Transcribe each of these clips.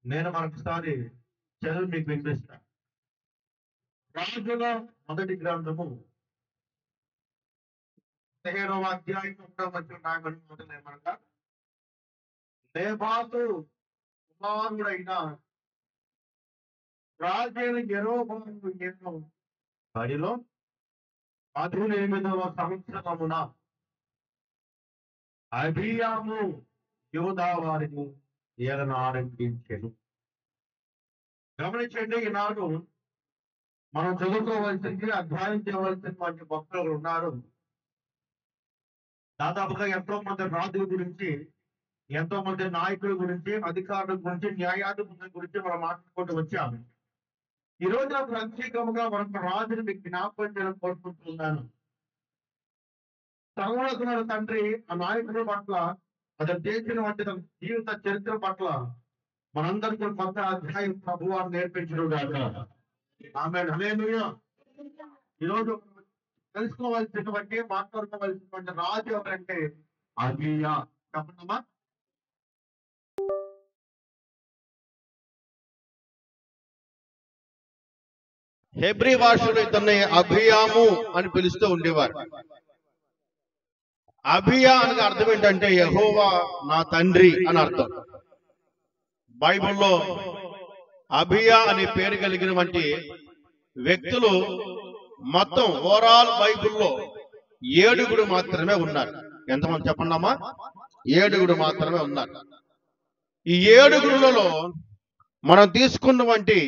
నేను మరొకసారి చదువు మీకు వినిపిస్తా. రాజుల మొదటి గ్రంథము 15వ అధ్యాయం 1వ వచనం మొదలైనగా, నేబాతు కుమారుడైన రాజైన యెరోబోము యేలు బడిలో 18వ సంవత్సరమున అబీయాము యూదా వారిని ఏలన ఆరంభించెను. గమనించండి, ఈనాడు మనం చదువుకోవాల్సింది, అధ్యయనం చేయవలసినటువంటి భక్తులు ఉన్నారు. దాదాపుగా ఎంతో మంది రాజుల గురించి, ఎంతో మంది నాయకుల గురించి, అధికారుల గురించి, న్యాయాధిపతుల గురించి మనం మాట్లాడుకుంటూ వచ్చాము. ఈ రోజు ప్రత్యేకంగా మరొక రాజుని మీకు జ్ఞాపకం చేయడం కోరుకుంటున్నాను. సర్వోన్నతుడైన తండ్రి ఆ నాయకుల పట్ల, అతను చేసిన వంటి తన జీవిత చరిత్ర పట్ల మనందరికీ కొత్త అధ్యాయం ప్రభువారు నేర్పించడం కాదు. ఆమేన్, హల్లెలూయా. ఈరోజు తెలుసుకోవాల్సినటువంటి, మాట్లాడుకోవాల్సినటువంటి రాజు ఎవరంటే అబీయా. చెప్పండమ్మా. హెబ్రీ భాషలో ఇతన్ని అభియాము అని పిలుస్తూ ఉండేవారు. అభియా అనగా అర్థం ఏంటంటే యెహోవా నా తండ్రి అని అర్థం. బైబిల్లో అభియా అనే పేరు కలిగినటువంటి వ్యక్తులు మొత్తం ఓవరాల్ బైబిల్లో 7 మాత్రమే ఉన్నారు. ఎంతమంది చెప్పండమ్మా? 7 మాత్రమే ఉన్నారు. ఈ 7 మనం తీసుకున్నటువంటి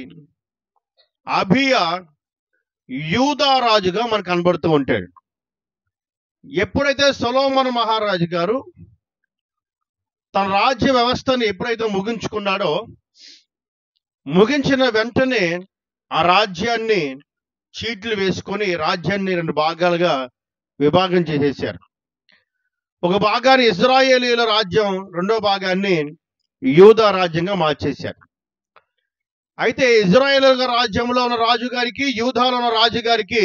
అబీయా యూదా రాజుగా మనకు కనబడుతూ ఉంటాడు. ఎప్పుడైతే సొలొమోను మహారాజు గారు తన రాజ్య వ్యవస్థని ఎప్పుడైతే ముగించుకున్నాడో, ముగించిన వెంటనే ఆ రాజ్యాన్ని చీట్లు వేసుకొని రాజ్యాన్ని 2 భాగాలుగా విభాగం చేసేశారు. ఒక భాగాన్ని ఇశ్రాయేలీయుల రాజ్యం, రెండో భాగాన్ని యూదా రాజ్యంగా మార్చేశారు. అయితే ఇశ్రాయేలు రాజ్యంలో ఉన్న రాజుగారికి, యూదాలో ఉన్న రాజుగారికి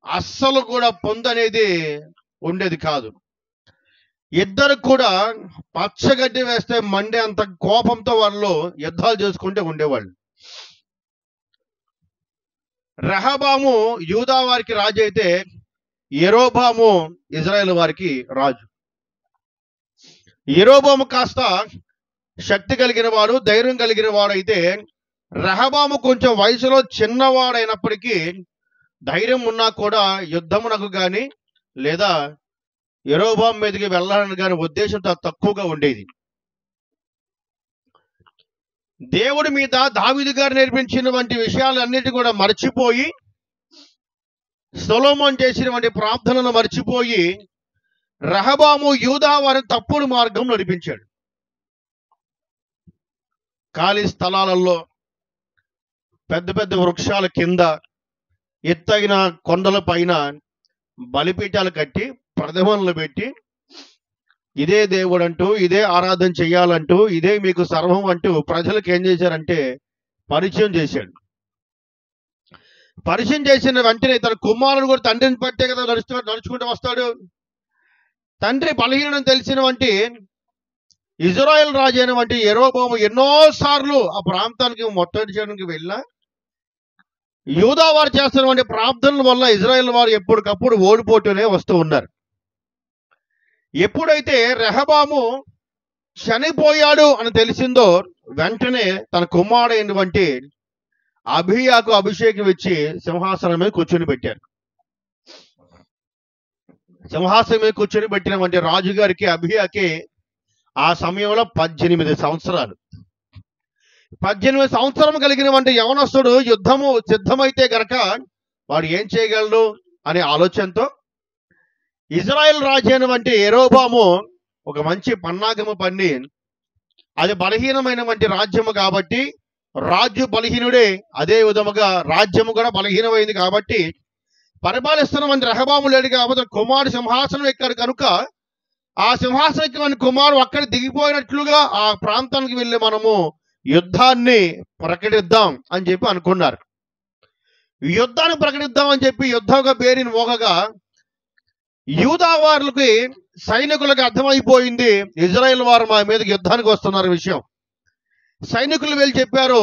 అస్సలు కూడా పొందనేది ఉండేది కాదు. ఇద్దరు కూడా పచ్చగడ్డి వేస్తే మండే అంత కోపంతో వాళ్ళు యుద్ధాలు చేసుకుంటూ ఉండేవాళ్ళు. రెహబాము యూదా వారికి రాజు అయితే, యెరోబాము ఇజ్రాయేల్ వారికి రాజు. యెరోబాము కాస్త శక్తి కలిగిన వాడు, ధైర్యం కలిగిన వాడు అయితే, రెహబాము కొంచెం వయసులో చిన్నవాడైనప్పటికీ ధైర్యం ఉన్నా కూడా యుద్ధమునకు కానీ లేదా యెరోబాము మీదకి వెళ్ళాలని కానీ ఉద్దేశంతో తక్కువగా ఉండేది. దేవుడి మీద దావీదు గారు నేర్పించినటువంటి విషయాలన్నిటి కూడా మర్చిపోయి, సొలొమోను చేసినటువంటి ప్రార్థనలు మర్చిపోయి, రెహబాము యూదా వారిని తప్పుడు మార్గం నడిపించాడు. ఖాళీ స్థలాలలో, పెద్ద పెద్ద వృక్షాల కింద, ఎత్తైన కొండల పైన బలిపీఠాలు కట్టి, ప్రతిమలను పెట్టి, ఇదే దేవుడు అంటూ, ఇదే ఆరాధన చెయ్యాలంటూ, ఇదే మీకు సర్వం అంటూ ప్రజలకు ఏం చేశారంటే పరిచయం చేశాడు. పరిచయం చేసిన వెంటనే తన కుమారుడు కూడా తండ్రిని పట్టే కదా నడుచుకుంటూ వస్తాడు. తండ్రి బలహీనం తెలిసిన వంటి ఇజ్రాయెల్ రాజు అయిన వంటి యెరోబాము ఎన్నోసార్లు ఆ ప్రాంతానికి మొట్టమొదటి చేయడానికి వెళ్ళినా, యూదా వారు చేస్తున్నటువంటి ప్రార్థనల వల్ల ఇజ్రాయెల్ వారు ఎప్పటికప్పుడు ఓడిపోతూనే వస్తూ ఉన్నారు. ఎప్పుడైతే రెహబాము చనిపోయాడు అని తెలిసిందో, వెంటనే తన కుమారుడైనటువంటి అబీయాకు అభిషేకం ఇచ్చి సింహాసనం మీద కూర్చొని పెట్టారు. సింహాసనం మీద కూర్చొని పెట్టినటువంటి రాజుగారికి, అబీయాకి ఆ సమయంలో 18 సంవత్సరాలు. 18 సంవత్సరం కలిగినటువంటి యవనస్తుడు యుద్ధము సిద్ధమైతే గనక వాడు ఏం చేయగలడు అనే ఆలోచనతో ఇజ్రాయెల్ రాజు అయినటువంటి యెరోబాము ఒక మంచి పన్నాగము పన్ని, అది బలహీనమైనటువంటి రాజ్యము కాబట్టి, రాజు బలహీనుడే, అదే విధముగా రాజ్యము కూడా బలహీనమైంది కాబట్టి, పరిపాలిస్తున్నటువంటి రెహబాము లేడు కాబట్టి కుమారుడు సింహాసనం ఎక్కాడు కనుక, ఆ సింహాసనం ఎక్కిన కుమారుడు అక్కడ దిగిపోయినట్లుగా ఆ ప్రాంతానికి వెళ్ళి మనము యుద్ధాన్ని ప్రకటిద్దాం అని చెప్పి అనుకున్నారు. యుద్ధాన్ని ప్రకటిద్దాం అని చెప్పి యుద్ధంగా పేరుని మోగగా, యూదా వారికి సైనికులకు అర్థమైపోయింది ఇజ్రాయెల్ వారు మా మీదకి యుద్ధానికి వస్తున్నారు విషయం. సైనికులు వెళ్ళి చెప్పారు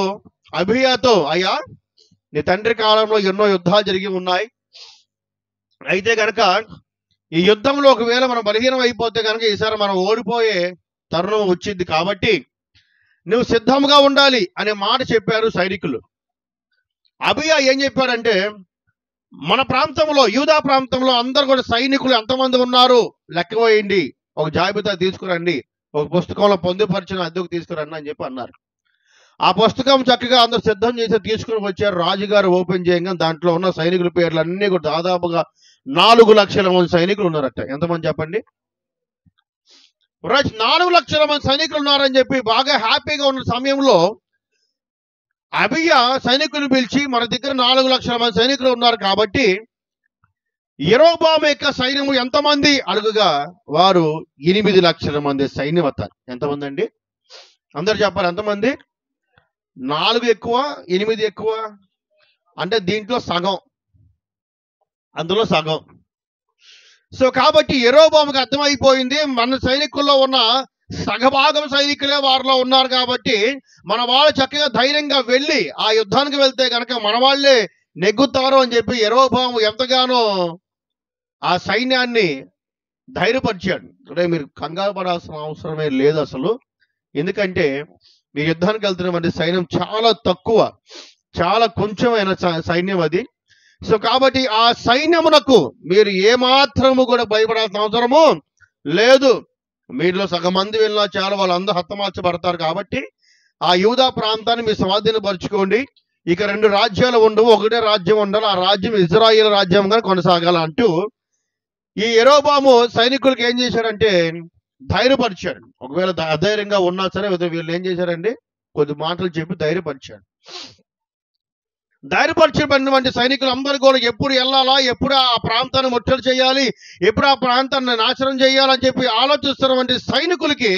అబీయాతో, అయ్యా నీ తండ్రి కాలంలో ఎన్నో యుద్ధాలు జరిగి ఉన్నాయి, అయితే కనుక ఈ యుద్ధంలో ఒకవేళ మనం బలహీనం అయిపోతే కనుక ఈసారి మనం ఓడిపోయే తరుణం వచ్చింది, కాబట్టి నువ్వు సిద్ధంగా ఉండాలి అనే మాట చెప్పారు సైనికులు. అబీయా ఏం చెప్పాడంటే, మన ప్రాంతంలో యూదా ప్రాంతంలో అందరు కూడా సైనికులు ఎంతమంది ఉన్నారు లెక్క వేయండి, ఒక జాబితా తీసుకురండి, ఒక పుస్తకంలో పొందుపరిచిన అద్దెకు తీసుకురండి అని చెప్పి అన్నారు. ఆ పుస్తకం చక్కగా అందరూ సిద్ధం చేసి తీసుకుని వచ్చారు. రాజుగారు ఓపెన్ చేయగా దాంట్లో ఉన్న సైనికుల పేర్లు అన్ని కూడా దాదాపుగా 4 లక్షల మంది సైనికులు ఉన్నారట. ఎంతమంది చెప్పండి? 4 లక్షల మంది సైనికులు ఉన్నారని చెప్పి బాగా హ్యాపీగా ఉన్న సమయంలో అబీయా సైనికులు పిలిచి, మన దగ్గర 4 లక్షల మంది సైనికులు ఉన్నారు కాబట్టి యెరోబాము యొక్క సైన్యము ఎంతమంది అడుగుగా వారు 8 లక్షల మంది సైన్యం వస్తారు. ఎంతమంది అండి? అందరు చెప్పారు ఎంతమంది? 4 ఎక్కువ 8 ఎక్కువ అంటే దీంట్లో సగం, అందులో సగం. సో కాబట్టి యెరోబాముకి అర్థమైపోయింది, మన సైనికుల్లో ఉన్న సగభాగం సైనికులే వారిలో ఉన్నారు కాబట్టి మన వాళ్ళు చక్కగా ధైర్యంగా వెళ్ళి ఆ యుద్ధానికి వెళ్తే కనుక మన వాళ్ళే నెగ్గుతారు అని చెప్పి యెరోబాము ఎంతగానో ఆ సైన్యాన్ని ధైర్యపరిచాడు. అంటే మీరు కంగారు పడాల్సిన అవసరమే లేదు అసలు, ఎందుకంటే మీ యుద్ధానికి వెళ్తున్నటువంటి సైన్యం చాలా తక్కువ, చాలా కొంచెమైన సైన్యం అది. సో కాబట్టి ఆ సైన్యమునకు మీరు ఏమాత్రము కూడా భయపడాల్సిన అవసరము లేదు. మీలో సగం మంది వెళ్ళినా చాలా, వాళ్ళందరూ హతమార్చబడతారు. కాబట్టి ఆ యూదా ప్రాంతాన్ని మీరు స్వాధీనపరచుకోండి. ఇక 2 రాజ్యాలు ఉండవు, ఒకటే రాజ్యం ఉండాలి, ఆ రాజ్యం ఇజ్రాయేల్ రాజ్యంగా కొనసాగాలి అంటూ ఈ యెరోబాము సైనికులకు ఏం చేశాడంటే ధైర్యపరిచాడు. ఒకవేళ అధైర్యంగా ఉన్నా సరే వీళ్ళు ఏం చేశారండి, కొద్ది మాటలు చెప్పి ధైర్యపరిచాడు. ధైర్యపరిచినటువంటి సైనికులు అందరూ కూడా ఎప్పుడు వెళ్ళాలా, ఎప్పుడు ఆ ప్రాంతాన్ని ముట్టడి చేయాలి, ఎప్పుడు ఆ ప్రాంతాన్ని నాశనం చేయాలని చెప్పి ఆలోచిస్తున్నటువంటి సైనికులకి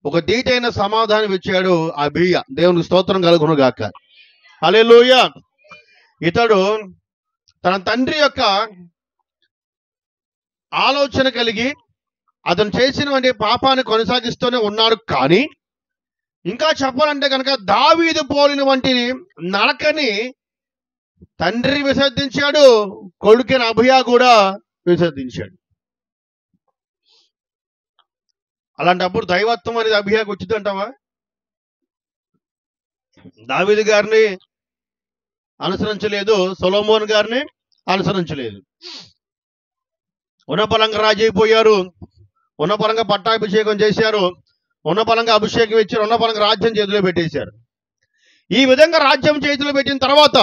ఒక ధీటైన సమాధానం ఇచ్చాడు అబీయా. దేవునికి స్తోత్రం కలుగును గాక. హల్లెలూయా. ఇతడు తన తండ్రి యొక్క ఆలోచన కలిగి అతను చేసినటువంటి పాపాన్ని కొనసాగిస్తూనే ఉన్నాడు. కానీ ఇంకా చెప్పాలంటే కనుక దావీదు పోలిన వంటి నడకని తండ్రి విసర్జించాడు, కొడుకైన అబీయా కూడా విసర్జించాడు. అలాంటప్పుడు దైవత్వం అనేది అబీయాకు వచ్చిందంటావా? దావీదు గారిని అనుసరించలేదు, సొలొమోన్ గారిని అనుసరించలేదు. ఉన్నపలంగా రాజు అయిపోయారు, ఉన్నపలంగా పట్టాభిషేకం చేశారు, ఉన్నపలంగా అభిషేకం ఇచ్చారు, ఉన్నపలంగా రాజ్యం చేతిలో పెట్టేశారు. ఈ విధంగా రాజ్యం చేతిలో పెట్టిన తర్వాత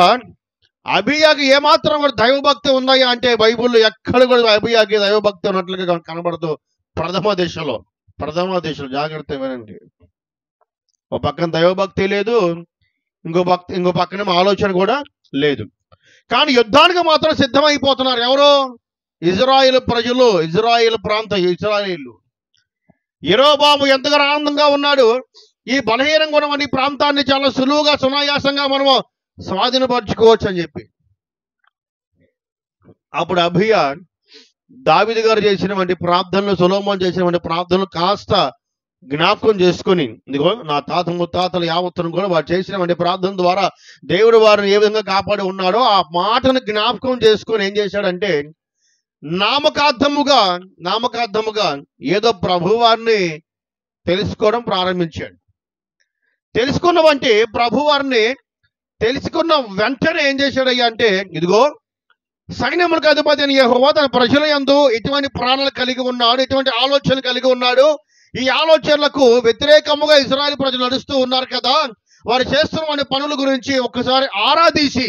అబీయాకి ఏమాత్రం కూడా దైవభక్తి ఉన్నాయా అంటే బైబిల్లో ఎక్కడ కూడా అబీయాకి దైవభక్తి ఉన్నట్లుగా కనబడదు. ప్రథమ దశలో జాగ్రత్త వినండి. ఒక పక్కన దైవభక్తి లేదు, ఇంకో పక్కన ఆలోచన కూడా లేదు. కానీ యుద్ధానికి మాత్రం సిద్ధమైపోతున్నారు ఎవరు? ఇజ్రాయేల్ ప్రజలు, ఇజ్రాయేల్ ఇజ్రాయేలు. యెరోబాము ఎంతగా ఆనందంగా ఉన్నాడు, ఈ బలహీనంగా ఉన్న ఈ ప్రాంతాన్ని చాలా సులువుగా సునాయాసంగా మనము స్వాధీనపరచుకోవచ్చు అని చెప్పి. అప్పుడు అబీయా దావీదు గారు చేసినటువంటి ప్రార్థనలు, సొలొమోను చేసినటువంటి ప్రార్థనలు కాస్త జ్ఞాపకం చేసుకుని, ఇదిగో నా తాత ముత్తాతలు యావత్తును కూడా వారు చేసినటువంటి ప్రార్థన ద్వారా దేవుడు వారిని ఏ విధంగా కాపాడి ఉన్నాడో ఆ మాటను జ్ఞాపకం చేసుకొని ఏం చేశాడంటే నామకార్థముగా ఏదో ప్రభువారిని తెలుసుకోవడం ప్రారంభించాడు. తెలుసుకున్నవంటి ప్రభువారిని తెలుసుకున్న వెంటనే ఏం చేశాడయ్యా అంటే, ఇదిగో సైన్యములకు అధిపతి అయిన యెహోవా తన ప్రజల యందు ఇటువంటి ప్రాణాలు కలిగి ఉన్నాడు, ఇటువంటి ఆలోచనలు కలిగి ఉన్నాడు. ఈ ఆలోచనలకు వ్యతిరేకముగా ఇశ్రాయేలు ప్రజలు నడుస్తూ ఉన్నారు కదా, వారు చేస్తున్న పనుల గురించి ఒక్కసారి ఆరాధీసి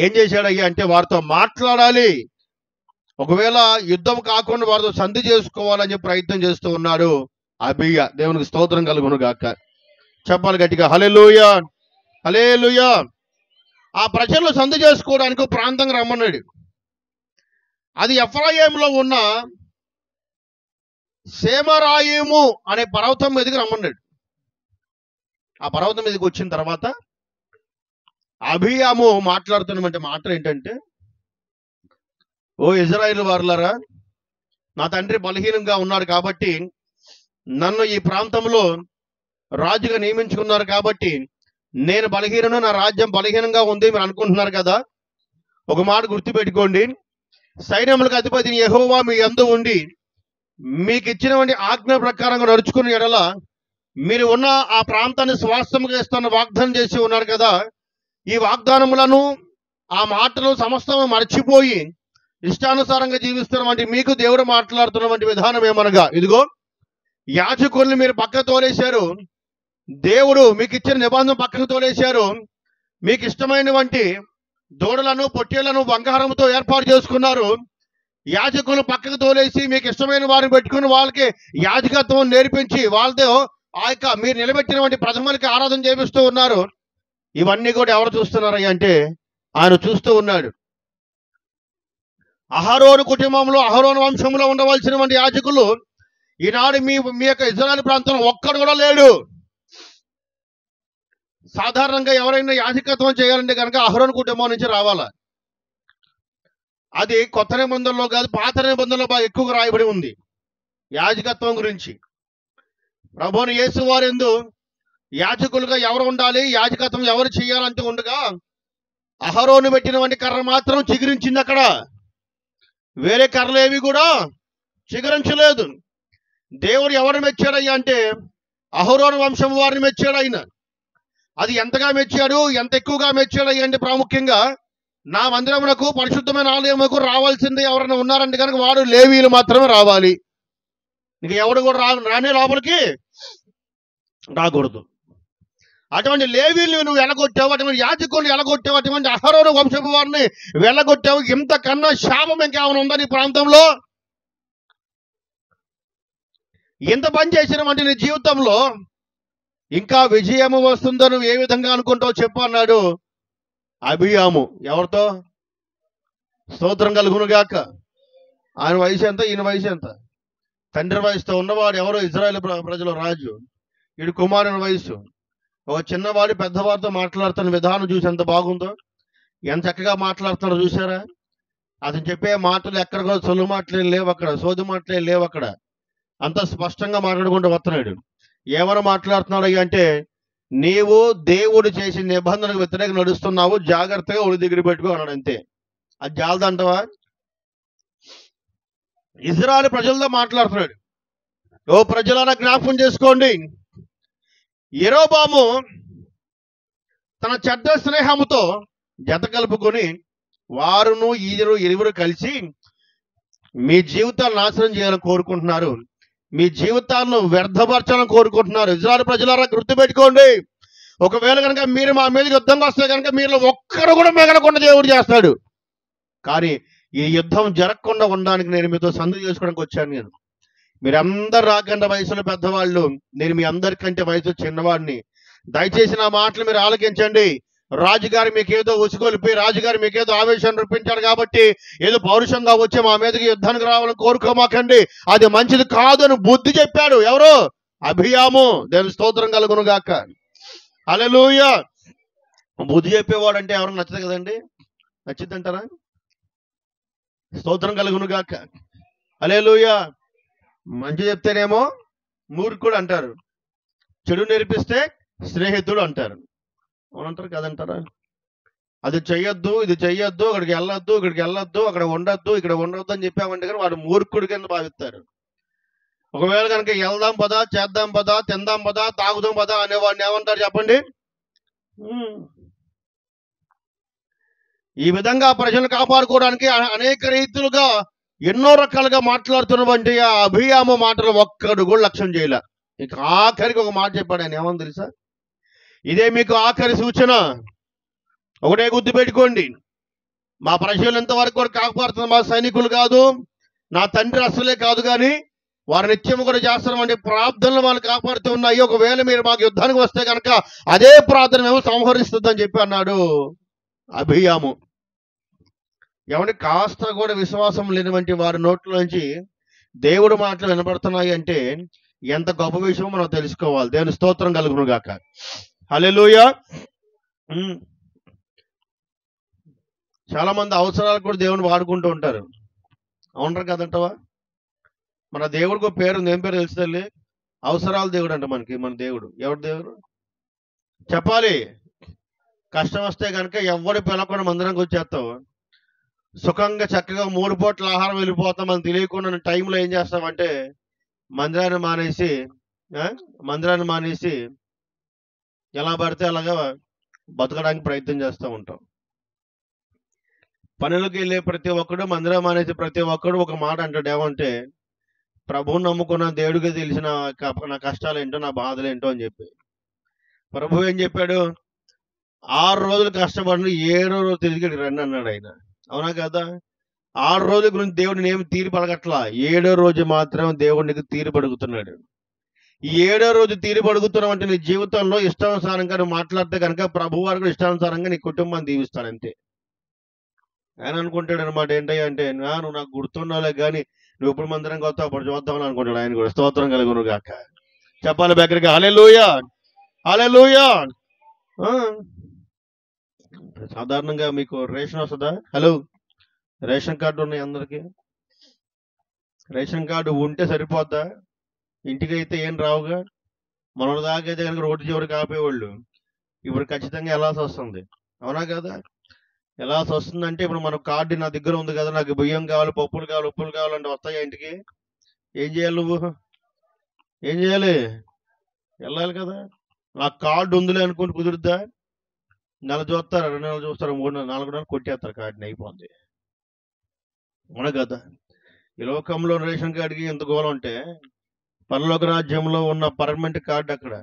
ఏం చేశాడయ్యా అంటే వారితో మాట్లాడాలి, ఒకవేళ యుద్ధం కాకుండా వారితో సంధి చేసుకోవాలని చెప్పి ప్రయత్నం చేస్తూ ఉన్నాడు అబీయా. దేవునికి స్తోత్రం కలుగును గాక. చెప్పాలి గట్టిగా హల్లెలూయా, హల్లెలూయా. ఆ ప్రజలు సంధి చేసుకోవడానికి ప్రాంతం రమ్మన్నాడు. అది ఎఫ్రాయిములో ఉన్న సేమరాయిము అనే పర్వతం మీదకి రమ్మన్నాడు. ఆ పర్వతం మీదకి వచ్చిన తర్వాత అబీయాము మాట్లాడుతున్నటువంటి మాటలు ఏంటంటే, ఓ ఇజ్రాయేలు వారులారా, నా తండ్రి బలహీనంగా ఉన్నాడు కాబట్టి నన్ను ఈ ప్రాంతంలో రాజుగా నియమించుకున్నారు కాబట్టి నేను బలహీనను, నా రాజ్యం బలహీనంగా ఉంది మీరు అనుకుంటున్నారు కదా. ఒక మాట గుర్తుపెట్టుకోండి, సైన్యములకు అధిపతిని యెహోవా మీ యందు ఉండి మీకు ఇచ్చినటువంటి ఆజ్ఞ ప్రకారంగా నడుచుకున్న ఎడల మీరు ఉన్న ఆ ప్రాంతాన్ని స్వాస్థ్యముగా ఇస్తున్న వాగ్దానం చేసి ఉన్నారు కదా. ఈ వాగ్దానములను, ఆ మాటలు సమస్తము మర్చిపోయి ఇష్టానుసారంగా జీవిస్తున్నటువంటి మీకు దేవుడు మాట్లాడుతున్నటువంటి విధానం ఏమనగా, ఇదిగో యాజకుల్ని మీరు పక్కకు తోలేశారు, దేవుడు మీకు ఇచ్చిన నిబంధన పక్కకు తోలేశారు, మీకు ఇష్టమైనటువంటి దూడలను పొట్టేళ్లను బంగారంతో ఏర్పాటు చేసుకున్నారు. యాజకులు పక్కకు తోలేసి మీకు ఇష్టమైన వారిని పెట్టుకుని వాళ్ళకి యాజకత్వం నేర్పించి వాళ్ళతో ఆ యొక్క మీరు నిలబెట్టినటువంటి ప్రథమలకి ఆరాధన చేపిస్తూ ఉన్నారు. ఇవన్నీ కూడా ఎవరు చూస్తున్నారయ్య అంటే ఆయన చూస్తూ ఉన్నాడు. అహరోను కుటుంబంలో, అహరోను వంశంలో ఉండవలసినటువంటి యాజకులు ఈనాడు మీ యొక్క ఇజ్రాయెల్ ప్రాంతంలో ఒక్కడు కూడా లేడు. సాధారణంగా ఎవరైనా యాజకత్వం చేయాలంటే కనుక అహరోను కుటుంబం నుంచి రావాలా. అది కొత్త నిబంధనలో కాదు, పాత నిబంధనలో బాగా ఎక్కువగా రాయబడి ఉంది యాజకత్వం గురించి. ప్రభువుని యేసు వారు యందు యాజకులుగా ఎవరు ఉండాలి, యాజకత్వం ఎవరు చేయాలంటూ ఉండగా అహరోను పెట్టినటువంటి కర్ర మాత్రం చిగురించింది. అక్కడ వేరే కర్రలు ఏవి కూడా చిగురించలేదు. దేవుడు ఎవరిని మెచ్చాడయ్యా అంటే అహరోను వంశం వారిని మెచ్చాడు ఆయన. అది ఎంతగా మెచ్చాడు, ఎంత ఎక్కువగా మెచ్చాడయ్యా అంటే ప్రాముఖ్యంగా నా మందిరమునకు, పరిశుద్ధమైన ఆలయమునకు రావాల్సింది ఎవరైనా ఉన్నారంటే కనుక వాడు లేవీలు మాత్రమే రావాలి. ఇంక ఎవడు కూడా రానే లోపలికి రాకూడదు. అటువంటి లేవీలు నువ్వు వెళ్ళగొట్టావు, అటువంటి యాజకులను వెళ్ళగొట్టావు, అటువంటి అహరోను వంశపు వారిని వెళ్ళగొట్టావు. ఇంతకన్నా శాపం ఇంకేమైనా ఉందా నీ ప్రాంతంలో? ఇంత పని చేసినటువంటి నీ జీవితంలో ఇంకా విజయము వస్తుందో నువ్వు ఏ విధంగా అనుకుంటావు చెప్పు అన్నాడు అబీయాము. ఎవరితో? స్తోత్రం కలుగునుగాక. ఆయన వయసు ఎంత, ఈయన వయసు ఎంత? తండ్రి వయసుతో ఉన్నవాడు ఎవరు? ఇజ్రాయేల్ ప్రజల రాజు. వీడు కుమారుని వయసు. ఒక చిన్నవాడు పెద్దవాడితో మాట్లాడుతున్న విధానం చూసి ఎంత బాగుందో, ఎంత చక్కగా మాట్లాడుతున్నాడో చూసారా? అతను చెప్పే మాటలు ఎక్కడ కూడా సొల్లు మాటలే లేవు, అక్కడ సోది మాటలే లేవు, అక్కడ అంత స్పష్టంగా మాట్లాడుకుంటూ వస్తున్నాడు. ఎవరు మాట్లాడుతున్నాడు అంటే నీవు దేవుడు చేసిన నిబంధనకు వ్యతిరేకంగా నడుస్తున్నావు, జాగ్రత్తగా ఒడి దగ్గర పెట్టుకో అన్నాడు. అంతే. అది జాలదంటవా? ఇజ్రాయెల్ ప్రజలతో మాట్లాడుతున్నాడు. ఓ ప్రజలారా జ్ఞాపకం చేసుకోండి, యెరోబాము తన చెడ్డ స్నేహముతో జత కలుపుకొని వారును ఇరువురు కలిసి మీ జీవితాలను నాశనం చేయాలని కోరుకుంటున్నారు, మీ జీవితాలను వ్యర్థపరచాలని కోరుకుంటున్నారు. ఇజ్రాయెల్ ప్రజలారా గుర్తుపెట్టుకోండి, ఒకవేళ కనుక మీరు మా మీదకి యుద్ధంగా వస్తే కనుక మీరు ఒక్కరు కూడా మిగలకుండా దేవుడు చేస్తాడు. కానీ ఈ యుద్ధం జరగకుండా ఉండడానికి నేను మీతో సంధి చేసుకోవడానికి వచ్చాను. నేను మీరందరు రాకండి వయసులో పెద్దవాళ్ళు, నేను మీ అందరికంటే వయసు చిన్నవాడిని. దయచేసి నా మాటలు మీరు ఆలకించండి. రాజుగారు మీకేదో ఉసుగొలిపి, రాజుగారు మీకేదో ఆవేశాన్ని రప్పించాడు కాబట్టి ఏదో పౌరుషంగా వచ్చి మా మీదకి యుద్ధానికి రావాలని కోరుకోమాకండి, అది మంచిది కాదు అని బుద్ధి చెప్పాడు. ఎవరు? అబీయాము. దేవుని స్తోత్రం కలుగును గాక. హల్లెలూయా. బుద్ధి చెప్పేవాడు అంటే ఎవరు నచ్చదు కదండి? నచ్చిద్దంటారా? స్తోత్రం కలుగును గాక. హల్లెలూయా. మంచి చెప్తేనేమో మూర్ఖుడు అంటారు, చెడు నేర్పిస్తే స్నేహితుడు అంటారు. అవునంటారు కదంటారా? అది చెయ్యొద్దు, ఇది చెయ్యొద్దు, అక్కడికి వెళ్ళొద్దు, ఇక్కడికి వెళ్ళొద్దు, అక్కడ ఉండొద్దు, ఇక్కడ ఉండొద్దు అని చెప్పామంటే కానీ వాడు మూర్ఖుడి కింద భావిస్తారు. ఒకవేళ కనుక వెళ్దాం పదా, చేద్దాం పదా, తిందాం పదా, తాగుదాం పదా అనేవాడిని ఏమంటారు చెప్పండి? ఈ విధంగా ప్రజలను కాపాడుకోవడానికి అనేక రీతులుగా ఎన్నో రకాలుగా మాట్లాడుతున్నటువంటి ఆ అబీయాము మాటలు ఒక్కడు కూడా లక్ష్యం చేయలే. ఇక ఆఖరికి ఒక మాట చెప్పాడు ఆయన. ఏమని తెలుసా? ఇదే మీకు ఆఖరి సూచన, ఒకటే గుర్తు పెట్టుకోండి, మా ప్రజలు ఎంతవరకు కూడా కాపాడుతున్న మా సైనికులు కాదు, నా తండ్రి అసలే కాదు, కానీ వారు నిత్యం కూడా చేస్తామంటే ప్రార్థనలు వాళ్ళు కాపాడుతూ ఉన్నాయి. ఒకవేళ మీరు మాకు యుద్ధానికి వస్తే కనుక అదే ప్రార్థన మేము సంహరిస్తుందని చెప్పి అన్నాడు అబీయాము. ఎవరికి కాస్త కూడా విశ్వాసం లేనివంటి వారి నోట్లోంచి దేవుడు మాటలు వినబడుతున్నాయి అంటే ఎంత గొప్ప విషయం మనం తెలుసుకోవాలి. దేవుని స్తోత్రం కలుగును గాక. హల్లెలూయా. చాలా మంది అవసరాలకు కూడా దేవుని వాడుకుంటూ ఉంటారు. అవునరు కదంటవా? మన దేవుడికి పేరు ఉంది. ఏం పేరు తెలుసు తల్లి? అవసరాల దేవుడు అంట మనకి. మన దేవుడు ఎవరి దేవుడు చెప్పాలి. కష్టం వస్తే కనుక ఎవరు పిలవకుండా మందిరానికి వచ్చేస్తావు. సుఖంగా చక్కగా 3 పూట్ల ఆహారం వెళ్ళిపోతాం మనం తెలియకుండా టైంలో ఏం చేస్తామంటే మందిరాన్ని మానేసి ఎలా పడితే అలాగా బతకడానికి ప్రయత్నం చేస్తూ ఉంటాం. పనులకు వెళ్ళే ప్రతి ఒక్కడు, మందిరం మానేసి ప్రతి ఒక్కడు ఒక మాట అంటాడు, ఏమంటే ప్రభువుని నమ్ముకున్న దేవుడికి తెలిసిన నా కష్టాలు ఏంటో, నా బాధలు ఏంటో అని చెప్పి. ప్రభు ఏం చెప్పాడు? 6 రోజులు కష్టపడి 7వ రోజు తిరిగి రండి అన్నాడు ఆయన. అవునా కదా? 6 రోజుల గురించి దేవుడిని ఏమి తీర్పు అడగట్లా. 7వ రోజు మాత్రం దేవుడికి తీర్పు అడుగుతున్నాడు. ఈ 7వ రోజు తీర్పు అడుగుతున్నాం అంటే నీ జీవితంలో ఇష్టానుసారంగా నువ్వు మాట్లాడితే కనుక ప్రభు వారు ఇష్టానుసారంగా నీ కుటుంబాన్ని దీవిస్తాడు అంతే. ఆయన అనుకుంటాడు అనమాట, ఏంటయ్యా అంటే నువ్వు నాకు గుర్తున్నావులే కానీ నువ్వు ఎప్పుడు మందిరంగా వస్తావు అప్పుడు చూద్దామని అనుకుంటాడు. ఆయన కూడా స్తోత్రం కలుగును గాక. చెప్పాలి దగ్గరికి హల్లెలూయా, హల్లెలూయా. సాధారణంగా మీకు రేషన్ వస్తుందా? హలో, రేషన్ కార్డు ఉన్నాయి అందరికి. రేషన్ కార్డు ఉంటే సరిపోద్దా? ఇంటికి అయితే ఏం రావుగా. మన దాకా అయితే కనుక రోడ్డు చివరికి ఆపేవాళ్ళు. ఇప్పుడు ఖచ్చితంగా వెళ్ళాల్సి వస్తుంది. అవునా కదా? వెళ్ళాల్సి వస్తుందంటే ఇప్పుడు మన కార్డు నా దగ్గర ఉంది కదా, నాకు బియ్యం కావాలి, పప్పులు కావాలి, ఉప్పులు కావాలంటే వస్తాయా ఇంటికి? ఏం చేయాలి నువ్వు? ఏం చేయాలి? వెళ్ళాలి కదా. నా కార్డు ఉందిలే అనుకుంటే కుదురుద్దా? నెల చూస్తారు, 2 నెలలు చూస్తారు, 3 నెలలు, 4 నెలలు కొట్టేస్తారు, కార్డుని అయిపోద్ది. అవునా కదా? ఈ లోకంలో రేషన్ కార్డుకి ఎంత గోళం అంటే పరలోక రాజ్యంలో ఉన్న పర్మనెంట్ కార్డు అక్కడ.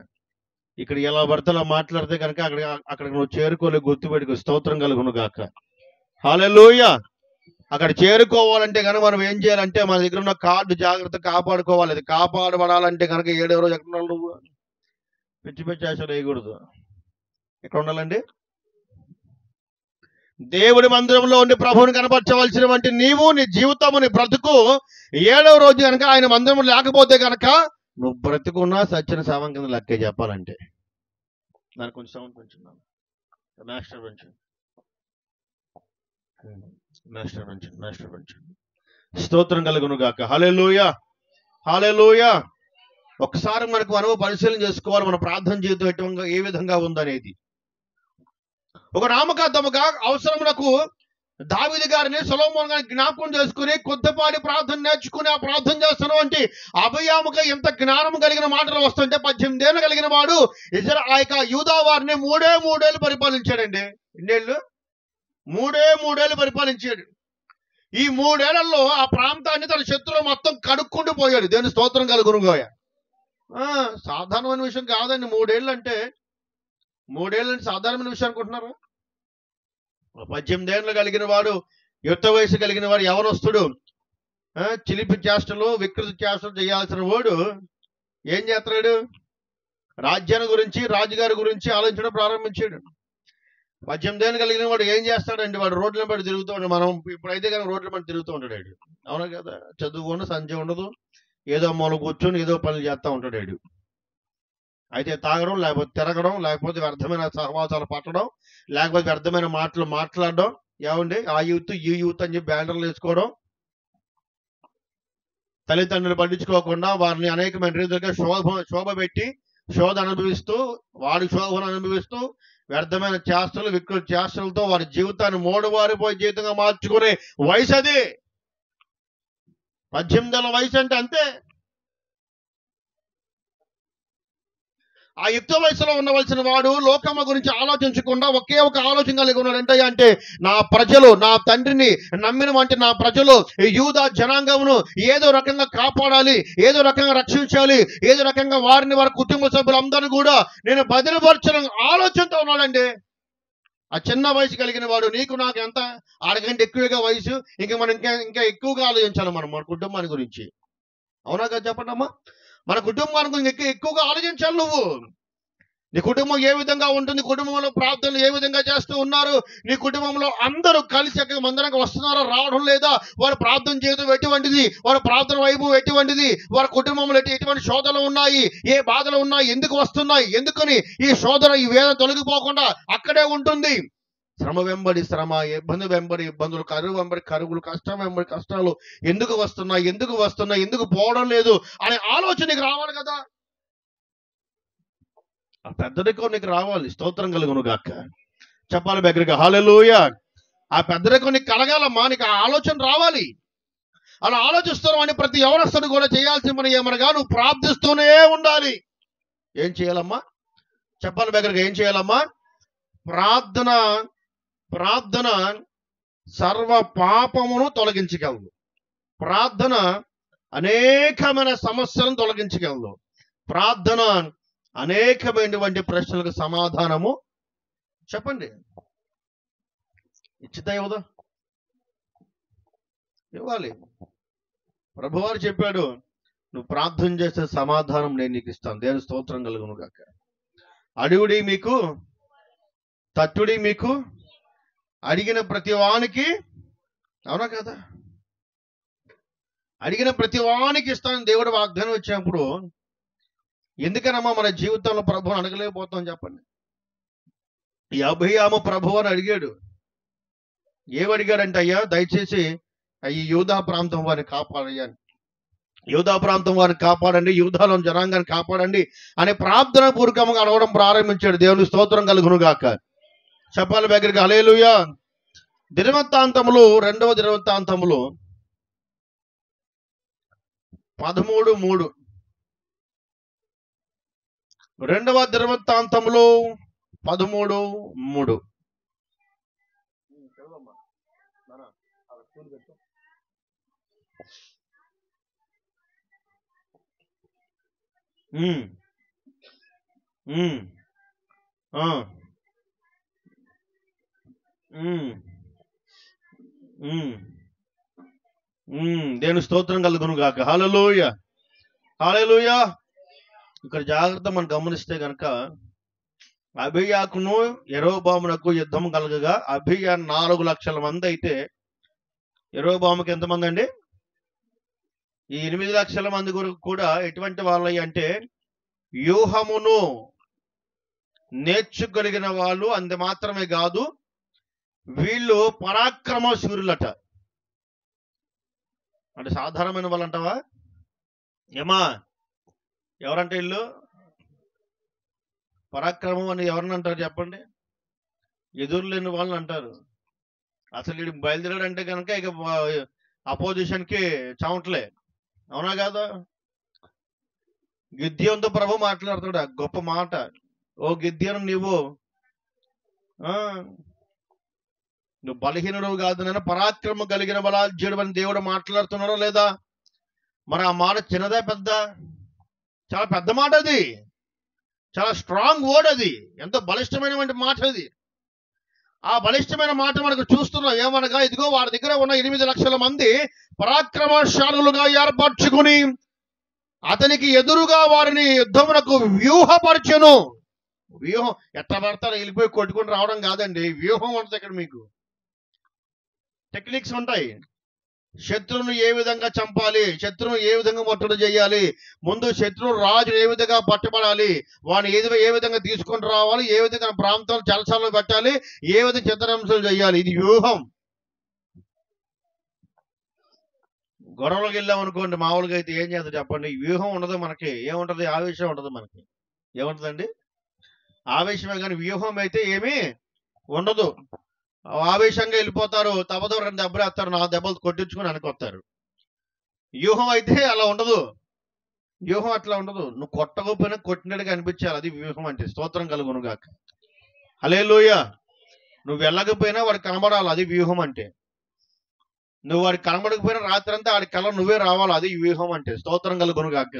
ఇక్కడ ఎలా పడితే అలా మాట్లాడితే కనుక అక్కడికి నువ్వు చేరుకోలే. గుర్తుపెట్టుకో. స్తోత్రం కలుగును గాక. హల్లెలూయా. అక్కడ చేరుకోవాలంటే కనుక మనం ఏం చేయాలంటే మన దగ్గర ఉన్న కార్డు జాగ్రత్త కాపాడుకోవాలి. అది కాపాడబడాలంటే కనుక 7వ రోజు ఎక్కడ ఉండాలి? నువ్వు పిచ్చి పిచ్చి ఆశలు వేయకూడదు. ఎక్కడ ఉండాలండి? దేవుడి మందిరంలో ఉండి ప్రభువుని కనపరచవలసిన వంటి నీవు, నీ జీవితము, నీ బ్రతుకు 7వ రోజు కనుక ఆయన మందిరం లేకపోతే కనుక నువ్వు బ్రతుకున్నా సచ్చిన శవం కింద లెక్కే చెప్పాలంటే. దానికి కొంచెం సౌండ్ పెంచున్నాను. మాస్టర్ స్తోత్రం కలుగును గాక. హల్లెలూయా, హల్లెలూయా. ఒకసారి మనం పరిశీలన చేసుకోవాలి మన ప్రార్థన జీవితం ఏ విధంగా ఉందనేది. ఒక నామకార్థముగా అవసరమునకు దావీదు గారిని, సొలొమోను గారిని జ్ఞాపకం చేసుకుని కొద్దిపాటి ప్రార్థన నేర్చుకుని ఆ ప్రార్థన చేస్తున్నాం అంటే అభియాముగా ఎంత జ్ఞానం కలిగిన మాటలు వస్తుంటే 18 ఏళ్ళు కలిగిన వాడు ఆ యొక్క యూదా వారిని 3 ఏళ్ళు పరిపాలించాడండి. ఎన్నేళ్ళు? 3 ఏళ్ళు పరిపాలించాడు. ఈ 3 ఏళ్లలో ఆ ప్రాంతాన్ని తన శత్రువులు మొత్తం కడుక్కుంటూ పోయాడు. దేవుని స్తోత్రం కలుగును గాక. సాధారణమైన విషయం కాదండి. 3 ఏళ్ళు అంటే సాధారణమైన విషయం అనుకుంటున్నారు? 18 ఏళ్ళు కలిగిన వాడు, యుక్త వయసు కలిగిన వాడు, యవనస్తుడు, చిలిపి చేష్టలు, వికృతి చేష్టలు చేయాల్సిన వాడు ఏం చేస్తున్నాడు? రాజ్యాన్ని గురించి, రాజుగారి గురించి ఆలోచించడం ప్రారంభించాడు. 18 ఏళ్ళు కలిగిన వాడు ఏం చేస్తాడండి? వాడు రోడ్ల పడి తిరుగుతూ ఉంటాడు. మనం ఇప్పుడైతే కానీ రోడ్ల పడి తిరుగుతూ ఉంటాడు. అవునా కదా? చదువుకుండా సంజయ్ ఉండదు, ఏదో మూల కూర్చొని ఏదో పనులు చేస్తూ ఉంటాడు. అయితే తాగడం, లేకపోతే తిరగడం, లేకపోతే వ్యర్థమైన సహవాసాలు పట్టడం, లేకపోతే వ్యర్థమైన మాటలు మాట్లాడడం. ఏమండి? ఆ యూత్ ఈ యూత్ అని చెప్పి బ్యానర్లు వేసుకోవడం, తల్లిదండ్రులు పట్టించుకోకుండా వారిని అనేకమైన రీతిగా శోభ పెట్టి శోధ అనుభవిస్తూ, వాడి శోభను అనుభవిస్తూ వ్యర్థమైన చేష్టలు, వికృతి చేష్టలతో వారి జీవితాన్ని మోడువారిపోయి జీవితంగా మార్చుకునే వయసు అది. 18 ఏళ్ళ వయసు అంటే అంతే. ఆ యుక్త వయసులో ఉండవలసిన వాడు లోకమ్మ గురించి ఆలోచించకుండా ఒకే ఒక ఆలోచన కలిగి ఉన్నాడు. ఏంటంటే నా ప్రజలు, నా తండ్రిని నమ్మిన వంటి నా ప్రజలు, యూదా జనాంగమును ఏదో రకంగా కాపాడాలి, ఏదో రకంగా రక్షించాలి, ఏదో రకంగా వారిని, వారి కుటుంబ సభ్యులందరినీ కూడా నేను బదిలిపరచడం ఆలోచనతో ఉన్నాడండి. ఆ చిన్న వయసు కలిగిన వాడు. నీకు నాకు ఎంత? ఆడకంటే ఎక్కువగా వయసు. మనం ఇంకా ఎక్కువగా ఆలోచించాలి మన కుటుంబాన్ని గురించి. అవునా కదా? చెప్పండి అమ్మా. మన కుటుంబానికి ఇంకా ఎక్కువగా ఆలోచించాలి. నువ్వు నీ కుటుంబం ఏ విధంగా ఉంటుంది, కుటుంబంలో ప్రార్థనలు ఏ విధంగా చేస్తూ ఉన్నారు, నీ కుటుంబంలో అందరూ కలిసి ఎక్కడికి మందిరానికి వస్తున్నారో రావడం లేదా, వారి ప్రార్థన జీవితం ఎటువంటిది, వారి ప్రార్థన వైభవం ఎటువంటిది, వారి కుటుంబంలో ఎటువంటి శోధనలు ఉన్నాయి, ఏ బాధలు ఉన్నాయి, ఎందుకు వస్తున్నాయి, ఎందుకని ఈ శోధన, ఈ వేదన తొలగిపోకుండా అక్కడే ఉంటుంది. శ్రమ వెంబడి శ్రమ, ఇబ్బంది వెంబడి ఇబ్బందులు, కరువు వెంబడి కరువులు, కష్టం వెంబడి కష్టాలు ఎందుకు వస్తున్నాయి, ఎందుకు పోవడం లేదు అనే ఆలోచన నీకు రావాలి కదా. ఆ పెద్దరికం నీకు రావాలి. స్తోత్రం కలుగును గాక. చెప్పాలి దగ్గరగా హల్లెలూయా. ఆ పెద్దరికం నీకు కలగాలమ్మా, నీకు ఆ ఆలోచన రావాలి. అలా ఆలోచిస్తున్నావు అని ప్రతి యవనస్తుడు కూడా చేయాల్సిన పని ఏమనగా నువ్వు ప్రార్థిస్తూనే ఉండాలి. ఏం చేయాలమ్మా? చెప్పాలి దగ్గరగా, ఏం చేయాలమ్మా? ప్రార్థన. ప్రార్థన సర్వ పాపమును తొలగించగలదు. ప్రార్థన అనేకమైన సమస్యలను తొలగించగలదు. ప్రార్థన అనేకమైనటువంటి ప్రశ్నలకు సమాధానము చెప్పండి ఇచ్చితే ఇవ్వదా? ఇవ్వాలి. ప్రభువారు చెప్పాడు, నువ్వు ప్రార్థన చేసే సమాధానం నేను నీకు ఇస్తాను. దేవుని స్తోత్రం కలుగును గాక. అడుగుడి మీకు, తట్టుడి మీకు, అడిగిన ప్రతి వానికి, అవునా కదా, అడిగిన ప్రతి వానికి ఇస్తాను దేవుడు వాగ్దానం వచ్చినప్పుడు ఎందుకనమ్మా మన జీవితంలో ప్రభువుని అడగలేకపోతాం చెప్పండి. ఈ అభియాము ప్రభువు అని అడిగాడు. ఏమడిగాడంటే, అయ్యా దయచేసి ఈ యూదా ప్రాంతం వారిని కాపాడయ్యా, యూదా ప్రాంతం వారిని కాపాడండి, యూదాలో జనాంగాన్ని కాపాడండి అనే ప్రార్థన పూర్వకంగా అడగడం ప్రారంభించాడు. దేవుని స్తోత్రం కలుగును గాక. చెప్పాలి దగ్గరికి హల్లెలూయా. దినవృత్తాంతములు 2వ దినవృత్తాంతములు 13:3. 2వ దినవృత్తాంతములు 13:3. దేవుని స్తోత్రం కలుగును గాక. హల్లెలూయా. హల్లెలూయా. ఇక్కడ జాగ్రత్త మనం గమనిస్తే గనక అబీయాకును యెరోబామునకు యుద్ధం కలగగా అబీయా 4 లక్షల మంది అయితే యెరోబాముకి ఎంతమంది అండి? ఈ 8 లక్షల మంది కూడా ఎటువంటి వాళ్ళవి అంటే వ్యూహమును నేర్చుకోగలిగిన వాళ్ళు. అంత మాత్రమే కాదు, వీళ్ళు పరాక్రమశూరులట. అంటే సాధారణమైన వాళ్ళు అంటావా ఏమా? ఎవరంటే వీళ్ళు పరాక్రమం అని ఎవరిని అంటారు చెప్పండి? ఎదురు లేని వాళ్ళని అంటారు. అసలు వీడు బయలుదేరాడంటే కనుక ఇక అపోజిషన్కి చవట్లే, అవునా కాదా? గిద్యోనుతో ప్రభు మాట్లాడుతాడు గొప్ప మాట. ఓ గిద్యోను, నువ్వు బలహీనుడు కాదు, నేను పరాక్రమం కలిగిన బలాజ్యుడు అని దేవుడు మాట్లాడుతున్నారో లేదా? మరి ఆ మాట చిన్నదా పెద్ద? చాలా పెద్ద మాట అది, చాలా స్ట్రాంగ్ వర్డ్ అది, ఎంతో బలిష్టమైనటువంటి మాట అది. ఆ బలిష్టమైన మాట మనకు చూస్తున్నాం. ఏమనగా ఇదిగో వారి దగ్గర ఉన్న 8 లక్షల మంది పరాక్రమశాలులుగా ఏర్పరచుకుని అతనికి ఎదురుగా వారిని యుద్ధమునకు వ్యూహపరచును. వ్యూహం ఎట్లా పడతారు వెళ్ళిపోయి కొట్టుకుని రావడం కాదండి. వ్యూహం ఉంటుంది ఇక్కడ. మీకు టెక్నిక్స్ ఉంటాయి. శత్రువును ఏ విధంగా చంపాలి, శత్రువును ఏ విధంగా ముట్టడి చేయాలి, ముందు శత్రువు రాజును ఏ విధంగా పట్టుబడాలి, వాడిని ఏ విధంగా తీసుకొని రావాలి, ఏ విధంగా ప్రాంతాలు చలసాల్లో పెట్టాలి, ఏ విధంగా చిత్రహింసలు చేయాలి. ఇది వ్యూహం. గొడవలకు వెళ్ళాం అనుకోండి, మామూలుగా అయితే ఏం చేస్తుంది చెప్పండి? వ్యూహం ఉండదు మనకి. ఏముంటది? ఆవేశం ఉండదు మనకి. ఏముంటుందండి? ఆవేశమే, కానీ వ్యూహం అయితే ఏమీ ఉండదు. ఆవేశంగా వెళ్ళిపోతారు, తప్పదో 2 దెబ్బలు వేస్తారు, 4 దెబ్బలు కొట్టించుకుని అనుకొస్తారు. వ్యూహం అయితే అలా ఉండదు. వ్యూహం అట్లా ఉండదు. నువ్వు కొట్టకపోయినా కొట్టినట్టుగా అనిపించాలి. అది వ్యూహం అంటే. స్తోత్రం కలుగును గాక. హల్లెలూయా. నువ్వు వెళ్ళకపోయినా వాడికి కనబడాలి. అది వ్యూహం అంటే. నువ్వు వాడికి కనబడకపోయినా రాత్రి అంతా వాడి కళ నువ్వే రావాలి. అది వ్యూహం అంటే. స్తోత్రం కలుగును గాక.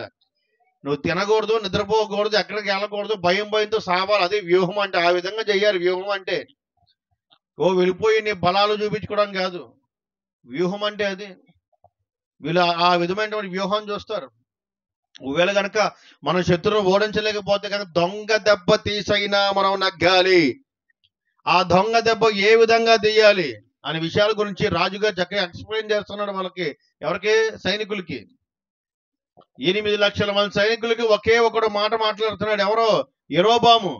నువ్వు తినకూడదు, నిద్రపోకూడదు, ఎక్కడికి వెళ్ళకూడదు, భయంతో సావాలి. అది వ్యూహం అంటే. ఆ విధంగా చెయ్యాలి వ్యూహం అంటే. ఓ వెళ్ళిపోయి నీ బలాలు చూపించుకోవడం కాదు. వ్యూహం అంటే అది. వీళ్ళు ఆ విధమైనటువంటి వ్యూహం చూస్తారు. ఒకవేళ కనుక మనం శత్రువును ఓడించలేకపోతే కనుక దొంగ దెబ్బ తీసైనా మనం నగ్గాలి. ఆ దొంగ దెబ్బ ఏ విధంగా తీయాలి అనే విషయాల గురించి రాజుగారు చక్కగా ఎక్స్ప్లెయిన్ చేస్తున్నాడు వాళ్ళకి. ఎవరికి? సైనికులకి. 8 లక్షల మంది సైనికులకి ఒకే ఒకడు మాట మాట్లాడుతున్నాడు. ఎవరో? యెరోబాము.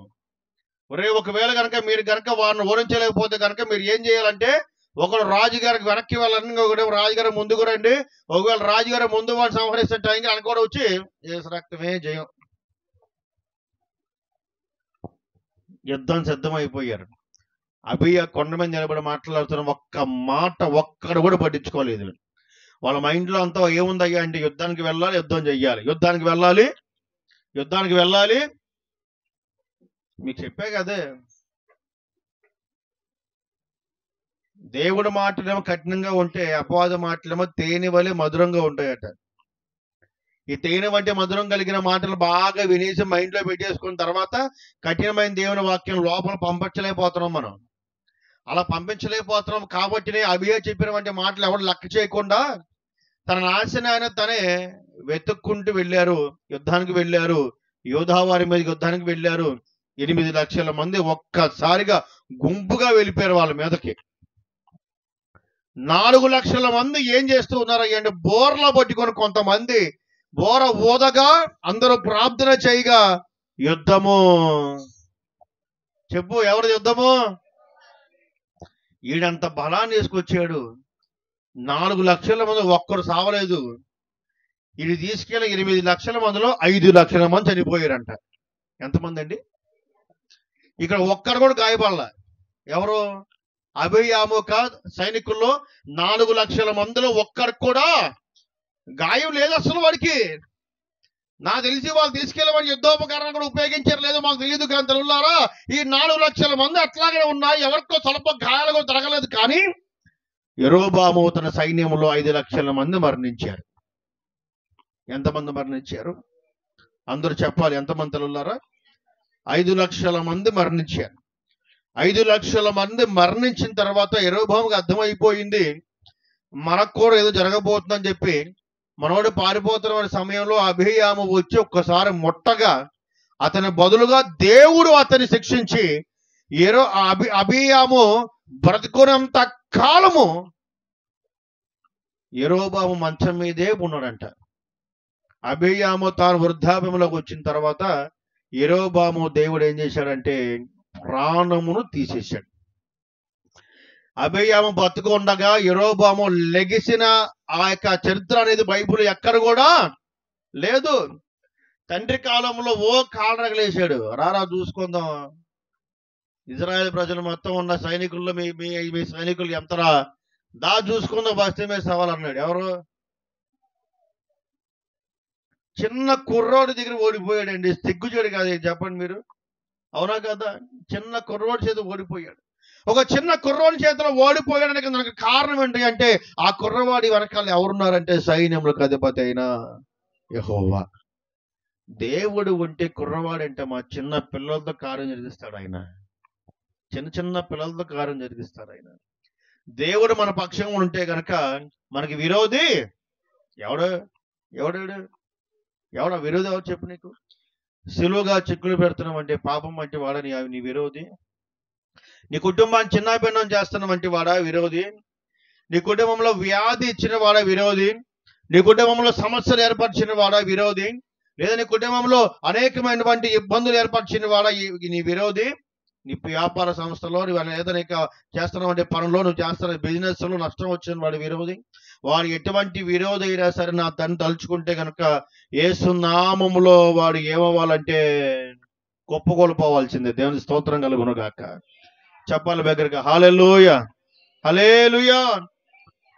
ఒరే, ఒకవేళ కనుక మీరు కనుక వారిని ఓడించలేకపోతే కనుక మీరు ఏం చేయాలంటే, ఒకడు రాజుగారికి వెనక్కి వెళ్ళండి, ఒకటి రాజుగారి ముందుకు రండి. ఒకవేళ రాజుగారి ముందు వాడిని సంహరిస్తే టైంకి ఆయన కూడా వచ్చి యేసు రక్తమే జయం. యుద్ధం సిద్ధమైపోయారు. అబీయా కొండ మీద నిలబడి మాట్లాడుతున్న ఒక్క మాట ఒక్కడు కూడా పట్టించుకోలేదు. వాళ్ళ మైండ్లో అంతా ఏముందయ్యా అంటే యుద్ధానికి వెళ్ళాలి, యుద్ధం చెయ్యాలి, యుద్ధానికి వెళ్ళాలి, యుద్ధానికి వెళ్ళాలి. మీకు చెప్పే కదే, దేవుడి మాటలేమో కఠినంగా ఉంటే అపవాద మాటలేమో తేనె వలె మధురంగా ఉంటాయట. ఈ తేనె వంటి మధురం కలిగిన మాటలు బాగా వినేసి మైండ్లో పెట్టేసుకున్న తర్వాత కఠినమైన దేవుని వాక్యం లోపల పంపించలేకపోతున్నాం మనం. అలా పంపించలేకపోతున్నాం కాబట్టి అబీయా చెప్పిన వంటి మాటలు ఎవరు లెక్క చేయకుండా తన నాశనాన్ని ఆయన తనే వెతుక్కుంటూ వెళ్ళారు, యుద్ధానికి వెళ్ళారు. యోధా వారి మీద యుద్ధానికి వెళ్ళారు. 8 లక్షల మంది ఒక్కసారిగా గుంపుగా వెళ్ళిపోయారు వాళ్ళ మీదకి. 4 లక్షల మంది ఏం చేస్తూ ఉన్నారు అంటే బోర్లా పట్టుకొని కొంతమంది బోర ఊదగా అందరూ ప్రార్థన చేయగా యుద్ధము. చెప్పు, ఎవరి యుద్ధము? ఈడంత బలాన్ని తీసుకొచ్చాడు. 4 లక్షల మంది ఒక్కరు సావలేదు. ఇది తీసుకెళ్ళి 8 లక్షల మందిలో 5 లక్షల మంది చనిపోయారంట. ఎంతమంది అండి? ఇక్కడ ఒక్కరు కూడా గాయపడలా. ఎవరు? అబీయాముక సైనికుల్లో 4 లక్షల మందిలో ఒక్కరికి కూడా గాయం లేదు అసలు. వాడికి నాకు తెలిసి వాళ్ళు తీసుకెళ్ళమని యుద్ధోపకరణం కూడా ఉపయోగించారు లేదు మాకు తెలియదు. కానీ తెలుగులారా, ఈ 4 లక్షల మంది అట్లాగే ఉన్నాయి. ఎవరికో స్వల్ప గాయాలు కూడా తరగలేదు. కానీ యెరోబాము తన సైన్యంలో 5 లక్షల మంది మరణించారు. ఎంతమంది మరణించారు? అందరూ చెప్పాలి. ఎంతమంది తెలుగులారా? 5 లక్షల మంది మరణించారు. 5 లక్షల మంది మరణించిన తర్వాత యెరోబాముకి అర్థమైపోయింది మనకు కూడా ఏదో జరగబోతుందని చెప్పి. మనోడు పారిపోతున్న సమయంలో అబీయాము వచ్చి ఒక్కసారి ముట్టగా అతని బదులుగా దేవుడు అతన్ని శిక్షించి అబీయాము బ్రతుకున్నంత కాలము యెరోబాము మంచం మీదే ఉన్నాడంట. అబీయాము తాను వృద్ధాప్యంలోకి వచ్చిన తర్వాత యెరోబాము దేవుడు ఏం చేశాడంటే ప్రాణమును తీసేశాడు. అబీయాము బతుకు ఉండగా యెరోబాము లెగిసిన ఆ యొక్క చరిత్ర అనేది బైబిల్ ఎక్కడ కూడా లేదు. తండ్రి కాలంలో కాలరగలేశాడు. రారా చూసుకుందాం, ఇజ్రాయెల్ ప్రజలు మొత్తం ఉన్న సైనికుల్లో మీ సైనికులు ఎంతరా దా చూసుకుందాం, బస్తీ మీద సవాలన్నాడు. ఎవరు? చిన్న కుర్రోడి దగ్గర ఓడిపోయాడండి. సిగ్గుచేడు కాదు, చెప్పండి మీరు, అవునా కదా? చిన్న కుర్రోడి చేత ఓడిపోయాడు. ఒక చిన్న కుర్రోడి చేతిలో ఓడిపోయాడానికి దానికి కారణం ఏంటి అంటే ఆ కుర్రవాడి వెనకాల ఎవరున్నారంటే సైన్యములకు అధిపతి అయిన యెహోవా. దేవుడు ఉంటే కుర్రవాడంటే మా చిన్న పిల్లలతో కార్యం జరిగిస్తాడు ఆయన. చిన్న పిల్లలతో కార్యం జరిగిస్తాడు ఆయన. దేవుడు మన పక్షంగా ఉంటే గనక మనకి విరోధి ఎవడ విరోధి ఎవరు చెప్పు? నీకు సులువుగా చిక్కులు పెడుతున్నాం అంటే పాపం వంటి వాడని నీ విరోధి. నీ కుటుంబాన్ని చిన్నాభిన్నం చేస్తున్న వంటి వాడా విరోధి. నీ కుటుంబంలో వ్యాధి ఇచ్చిన వాడా విరోధి. నీ కుటుంబంలో సమస్యలు ఏర్పరిచిన వాడా విరోధి. లేదా నీ కుటుంబంలో అనేకమైనటువంటి ఇబ్బందులు ఏర్పరిచిన వాడా నీ విరోధి. నీ వ్యాపార సంస్థలో లేదా నీకు చేస్తున్నటువంటి పనుల్లో నువ్వు చేస్తున్న బిజినెస్ లో నష్టం వచ్చిన వాడు విరోధి. వాడు ఎటువంటి విరోధి అయినా సరే నా తండ్రి తలుచుకుంటే కనుక యేసు నామములో వాడు ఏమవ్వాలంటే కుప్పకొల్పోవాల్సిందే. దేవుని స్తోత్రం కలుగును గాక. చెప్పాలి దగ్గరగా హల్లెలూయా, హల్లెలూయా.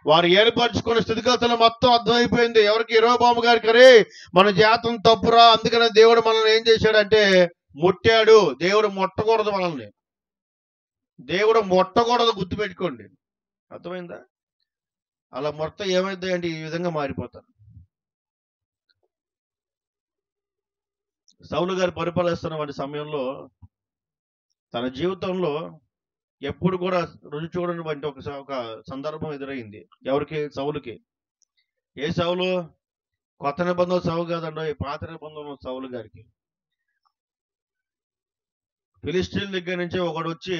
వారు ఏర్పరచుకున్న స్థితిగతులు మొత్తం అర్థమైపోయింది. ఎవరికి? యెరోబాము గారికి. అరే మన జాతం తప్పురా, అందుకనే దేవుడు మనల్ని ఏం చేశాడంటే ముట్టాడు. దేవుడు ముట్టకూడదు మనల్ని, దేవుడు ముట్టకూడదు, గుర్తుపెట్టుకోండి. అర్థమైందా? అలా మొత్తం ఏమైంది అంటే ఈ విధంగా మారిపోతారు. సౌలు గారు పరిపాలిస్తున్న సమయంలో తన జీవితంలో ఎప్పుడు కూడా రుచి చూడని ఒక సందర్భం ఎదురైంది. ఎవరికి? సౌలుకి. ఏ సౌలు? కొత్త నిబంధన సౌలు కాదండి, పాత నిబంధన సౌలు గారికి. ఫిలిస్టీన్ దగ్గర నుంచి ఒకడు వచ్చి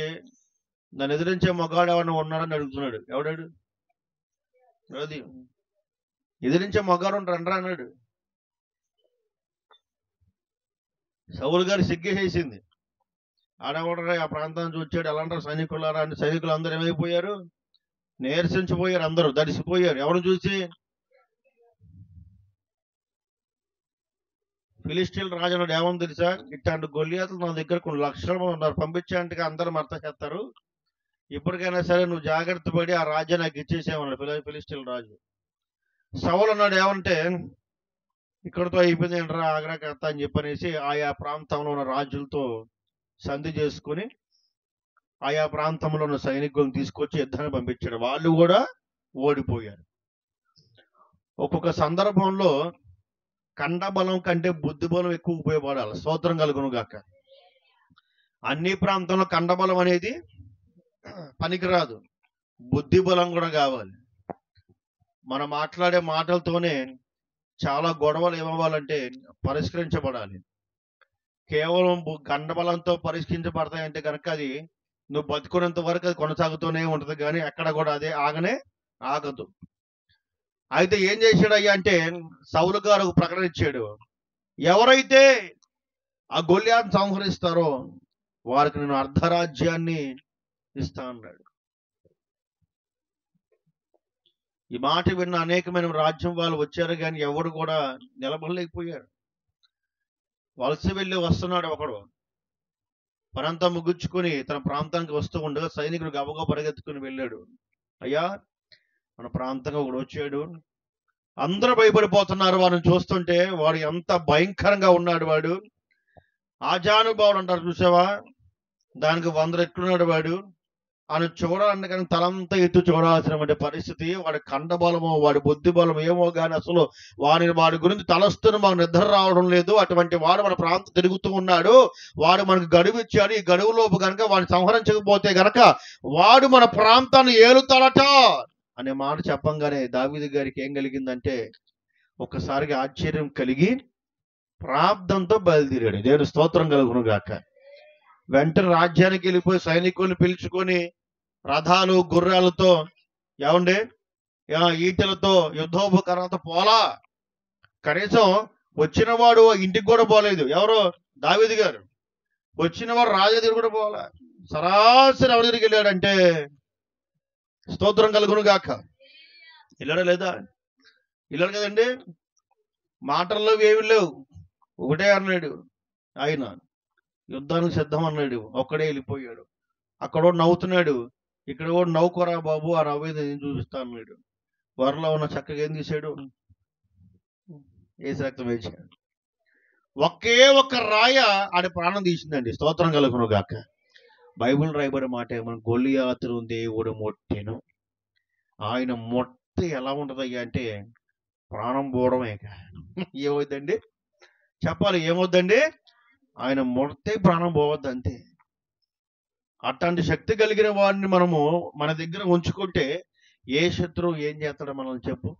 నన్ను ఎదిరించే మగాడు ఎవరైనా ఉన్నాడని అడుగుతున్నాడు. ఎవడాడు? అది ఎదిరించే మగాడు రండ్రా అన్నాడు. సౌలు గారు సిగ్గేసేసింది. ఆడవడరా ఆ ప్రాంతం నుంచి వచ్చాడు, ఎలా అంటారు సైనికులారా అంటే సైనికులు అందరూ ఏమైపోయారు? నీరసించిపోయారు, అందరూ దడిసిపోయారు. ఎవరు చూసి? ఫిలిస్టీన్ రాజు అన్నాడు, ఏమని తెలుసా, ఇట్లాంటి గొల్లియాతులు నా దగ్గర కొన్ని లక్షల మంది ఉన్నారు, పంపించాలంటే అందరూ మర్త చేస్తారు, ఇప్పటికైనా సరే నువ్వు జాగ్రత్త పడి ఆ రాజ్యం నాకు ఇచ్చేసేమన్నాడు ఫిలిస్టీన్ రాజు. సౌలు అన్నాడు, ఏమంటే ఇక్కడతో అయిపోయింది ఏంట్రా, ఆగ్రా కథ అని చెప్పనేసి ఆయా ప్రాంతంలో ఉన్న రాజులతో సంధి చేసుకుని ఆయా ప్రాంతంలో ఉన్న సైనికులను తీసుకొచ్చి యుద్ధాన్ని పంపించాడు. వాళ్ళు కూడా ఓడిపోయారు. ఒక్కొక్క సందర్భంలో కండబలం కంటే బుద్ధి బలం ఎక్కువ ఉపయోగపడాలి. స్తోత్రం కలుగును గాక. అన్ని ప్రాంతంలో కండబలం అనేది పనికిరాదు, బుద్ధి బలం కూడా కావాలి. మనం మాట్లాడే మాటలతోనే చాలా గొడవలు ఏమవ్వాలంటే పరిష్కరించబడాలి. కేవలం కండబలంతో పరిష్కరించబడతాయంటే కనుక అది నువ్వు బతుకున్నంత వరకు అది కొనసాగుతూనే ఉంటుంది, కానీ ఎక్కడ కూడా అదే ఆగదు. అయితే ఏం చేశాడు అయ్యా అంటే, సౌలు గారు ఒక ప్రకటన ఇచ్చాడు, ఎవరైతే ఆ గొల్లియాతును సంహరిస్తారో వారికి నేను అర్ధరాజ్యాన్ని ఇస్తా అన్నాడు. ఈ మాట విన్న అనేకమైన రాజ్యం వాళ్ళు వచ్చారు, కానీ ఎవరు కూడా నిలబడలేకపోయారు. వలస వెళ్ళి వస్తున్నాడు ఒకడు, పనంతా ముగించుకొని తన ప్రాంతానికి వస్తూ ఉండగా సైనికుడు గబగబా పరిగెత్తుకుని వెళ్ళాడు. అయ్యా, మన ప్రాంతంగా ఒకడు వచ్చాడు, అందరూ భయపడిపోతున్నారు వాడిని చూస్తుంటే, వాడు ఎంత భయంకరంగా ఉన్నాడు, వాడు ఆజానుభావుడు అంటారు చూసావా, దానికి 100 రెట్లున్నాడు వాడు అని చూడాలంటే కానీ తలంతా ఎత్తు చూడాల్సినటువంటి పరిస్థితి. వాడి కండబలమో వాడి బుద్ధి బలమో ఏమో కానీ అసలు వాడి గురించి తలస్తున్న మాకు నిద్ర రావడం లేదు. అటువంటి వాడు మన ప్రాంతం తిరుగుతూ ఉన్నాడు, వాడు మనకు గడువు ఇచ్చాడు, ఈ గడువులోపు కనుక వాడిని సంహరించకపోతే గనక వాడు మన ప్రాంతాన్ని ఏలుతాడట అనే మాట చెప్పంగానే దావీదు గారికి ఏం కలిగిందంటే, ఒక్కసారిగా ఆశ్చర్యం కలిగి ప్రార్థనతో బయలుదేరాడు. దేవుని స్తోత్రం కలుగును గాక. వెంటనే రాజ్యానికి వెళ్ళిపోయి సైనికుల్ని పిలుచుకొని రథాలు గుర్రాలతో ఏమండి ఈటెలతో యుద్ధోపకరణతో పోలా. కనీసం వచ్చినవాడు ఇంటికి కూడా పోలేదు. ఎవరో దావీదు గారు వచ్చినవాడు రాజు దగ్గర కూడా పోలా. సరాసరి ఎవరి దగ్గరికి వెళ్ళాడంటే, స్తోత్రం కలుగును గాక, వెళ్ళాడా లేదా? వెళ్ళాడు కదండి. మాటల్లో ఏమి లేవు, ఒకటే అన్నాడు, ఆయన యుద్ధానికి సిద్ధం అన్నాడు, ఒక్కడే వెళ్ళిపోయాడు. అక్కడ నవ్వుతున్నాడు, ఇక్కడ కూడా నవ్వుకోరా బాబు, ఆ నవ్వేది నేను చూపిస్తా అన్నాడు. వరలో ఉన్న చక్కగా ఏం తీశాడు, ఏసు రక్తం వేసాడు. ఒకే ఒక్క రాయ ఆడి ప్రాణం తీసిందండి. స్తోత్రం కలుగును గాక. బైబిల్ రాయబడే మాట, మన గొల్లియాతును దేవుడు మొట్టెను. ఆయన మొట్ట ఎలా ఉంటదయ్యా అంటే ప్రాణం పోవడమే. ఏమవుద్దండి చెప్పాలి, ఏమవుద్దండి? ఆయన మొడితే ప్రాణం పోవద్దు అంతే. అట్లాంటి శక్తి కలిగిన వాడిని మనము మన దగ్గర ఉంచుకుంటే ఏ శత్రువు ఏం చేస్తాడో మనం చెప్పు.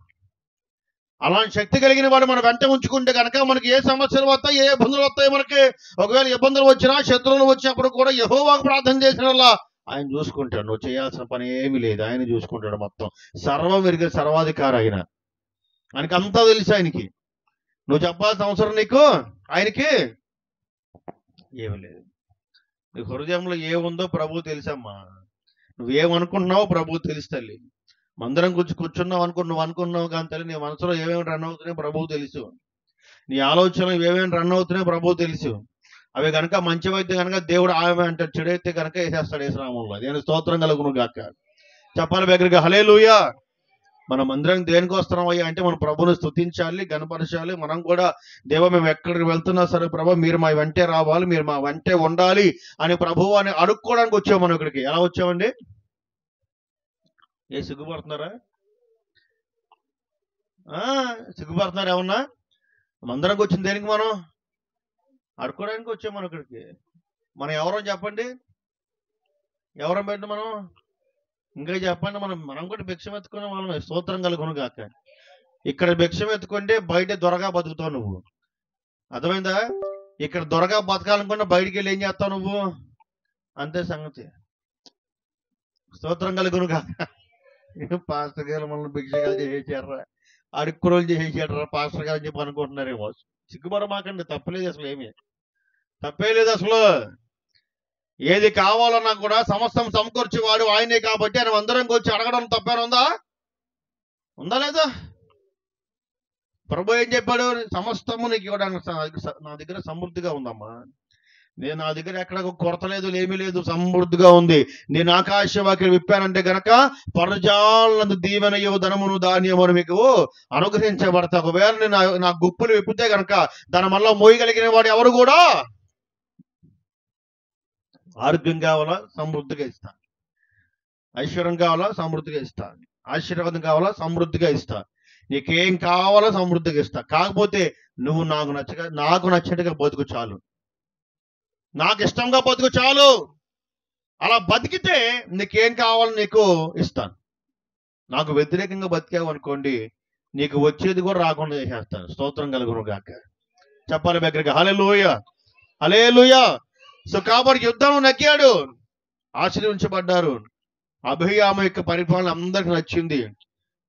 అలాంటి శక్తి కలిగిన వాడు మన వెంట ఉంచుకుంటే కనుక మనకి ఏ సమస్యలు వస్తాయి, ఏ ఇబ్బందులు వస్తాయి, మనకి ఒకవేళ ఇబ్బందులు వచ్చినా శత్రువులు వచ్చినప్పుడు కూడా యెహోవాకు ప్రార్థన చేసినలా ఆయన చూసుకుంటాడు. నువ్వు చేయాల్సిన పని ఏమీ లేదు, ఆయన చూసుకుంటాడు. మొత్తం సర్వం ఎరిగే సర్వాధికారి ఆయన. ఆయనకి అంతా తెలుసు. ఆయనకి నువ్వు చెప్పాల్సిన అవసరం నీకు ఆయనకి ఏమి లేదు. నీ హృదయంలో ఏముందో ప్రభువు తెలుసమ్మా. నువ్వేమనుకుంటున్నావో ప్రభువు తెలుసు తల్లి. మందిరం కూర్చున్నావు నువ్వు అనుకున్నావు కానీ తల్లి, నీ మనసులో ఏమేమి రన్ అవుతున్నాయో ప్రభువు తెలుసు. నీ ఆలోచనలు ఏమేమి రన్ అవుతున్నాయో ప్రభువు తెలుసు. అవి కనుక మంచివైతే కనుక దేవుడు ఆమె అంటాడు, చెడైతే కనుక వేసేస్తాడు యేసునామములో. నేను స్తోత్రం కలుగును గాక. చెప్పాలి దగ్గరికి హల్లెలూయా. మన మందిరం దేనికి వస్తున్నాం అయ్యా అంటే మన ప్రభువుని స్తుతించాలి, గణపరచాలి. మనం కూడా దేవ మేము ఎక్కడికి వెళ్తున్నా సరే ప్రభు మీరు మా వెంటే రావాలి, మీరు మా వెంటే ఉండాలి అని ప్రభువు అని అడుక్కోవడానికి వచ్చాము మనం ఇక్కడికి. ఎలా వచ్చామండి? సిగ్గుపడుతున్నారా? సిగ్గుపడుతున్నారు ఏమన్నా? మందిరంకి వచ్చింది దేనికి? మనం అడుక్కోవడానికి వచ్చాము మనం ఇక్కడికి. మనం ఎవరో చెప్పండి, ఎవరం పెట్టిన మనం? ఇంకా చెప్పండి, మనం కూడా భిక్షం ఎత్తుకునే వాళ్ళమే. స్తోత్రం కలుగును గాక. ఇక్కడ భిక్షం ఎత్తుకుంటే బయట దొరగా బతుకుతావు నువ్వు. అర్థమైందా? ఇక్కడ దొరగా బతకాలనుకున్నా బయటికి వెళ్ళి ఏం చేస్తావు నువ్వు, అంతే సంగతి. స్తోత్రం కలుగును గాక. పాస్టర్ గారు మనల్ని భిక్షగాలు చేసేసారా, అడుక్కురోలు చేసేసారా పాస్టర్ గారు అని చెప్పి అనుకుంటున్నారేమో. సిగ్గుపడమాకండి, తప్పలేదు, అసలు ఏమి తప్పే లేదు. అసలు ఏది కావాలన్నా కూడా సమస్తం సమకూర్చేవాడు ఆయనే కాబట్టి ఆయన అందరం వచ్చి అడగడం తప్పేనా? ఉందా లేదా? ప్రభు ఏం చెప్పాడు? సమస్తము నీకు ఇవ్వడానికి నా దగ్గర సమృద్ధిగా ఉందమ్మా. నా దగ్గర ఎక్కడ కొరత లేదు, ఏమీ లేదు, సమృద్ధిగా ఉంది. నేను ఆకాశవాక్యం విప్పానంటే గనక పరజాలందు దీవెనయో ధనమును ధాన్యమును మీకు అనుగ్రహించబడతా. ఒకవేళ నేను నా గుప్పులు విప్పితే గనక దాని వల్ల మోయగలిగిన వాడు ఎవరు కూడా. ఆరోగ్యం కావాలా? సమృద్ధిగా ఇస్తాను. ఐశ్వర్యం కావాలా? సమృద్ధిగా ఇస్తాను. ఆశీర్వాదం కావాలా? సమృద్ధిగా ఇస్తా. నీకేం కావాలో సమృద్ధిగా ఇస్తా. కాకపోతే నువ్వు నాకు నచ్చినట్టుగా బతుకు చాలు, నాకు ఇష్టంగా బతుకు చాలు. అలా బతికితే నీకేం కావాలో నీకు ఇస్తాను. నాకు వ్యతిరేకంగా బతికావు అనుకోండి, నీకు వచ్చేది కూడా రాకుండా చేసేస్తాను. స్తోత్రం కలుగును గాక. చెప్పాలి దగ్గరికి హల్లెలూయా, హల్లెలూయా. సో కాబట్టి యుద్ధం నక్కాడు, ఆశీర్వించబడ్డారు. అభియామ యొక్క పరిపాలన అందరికి నచ్చింది.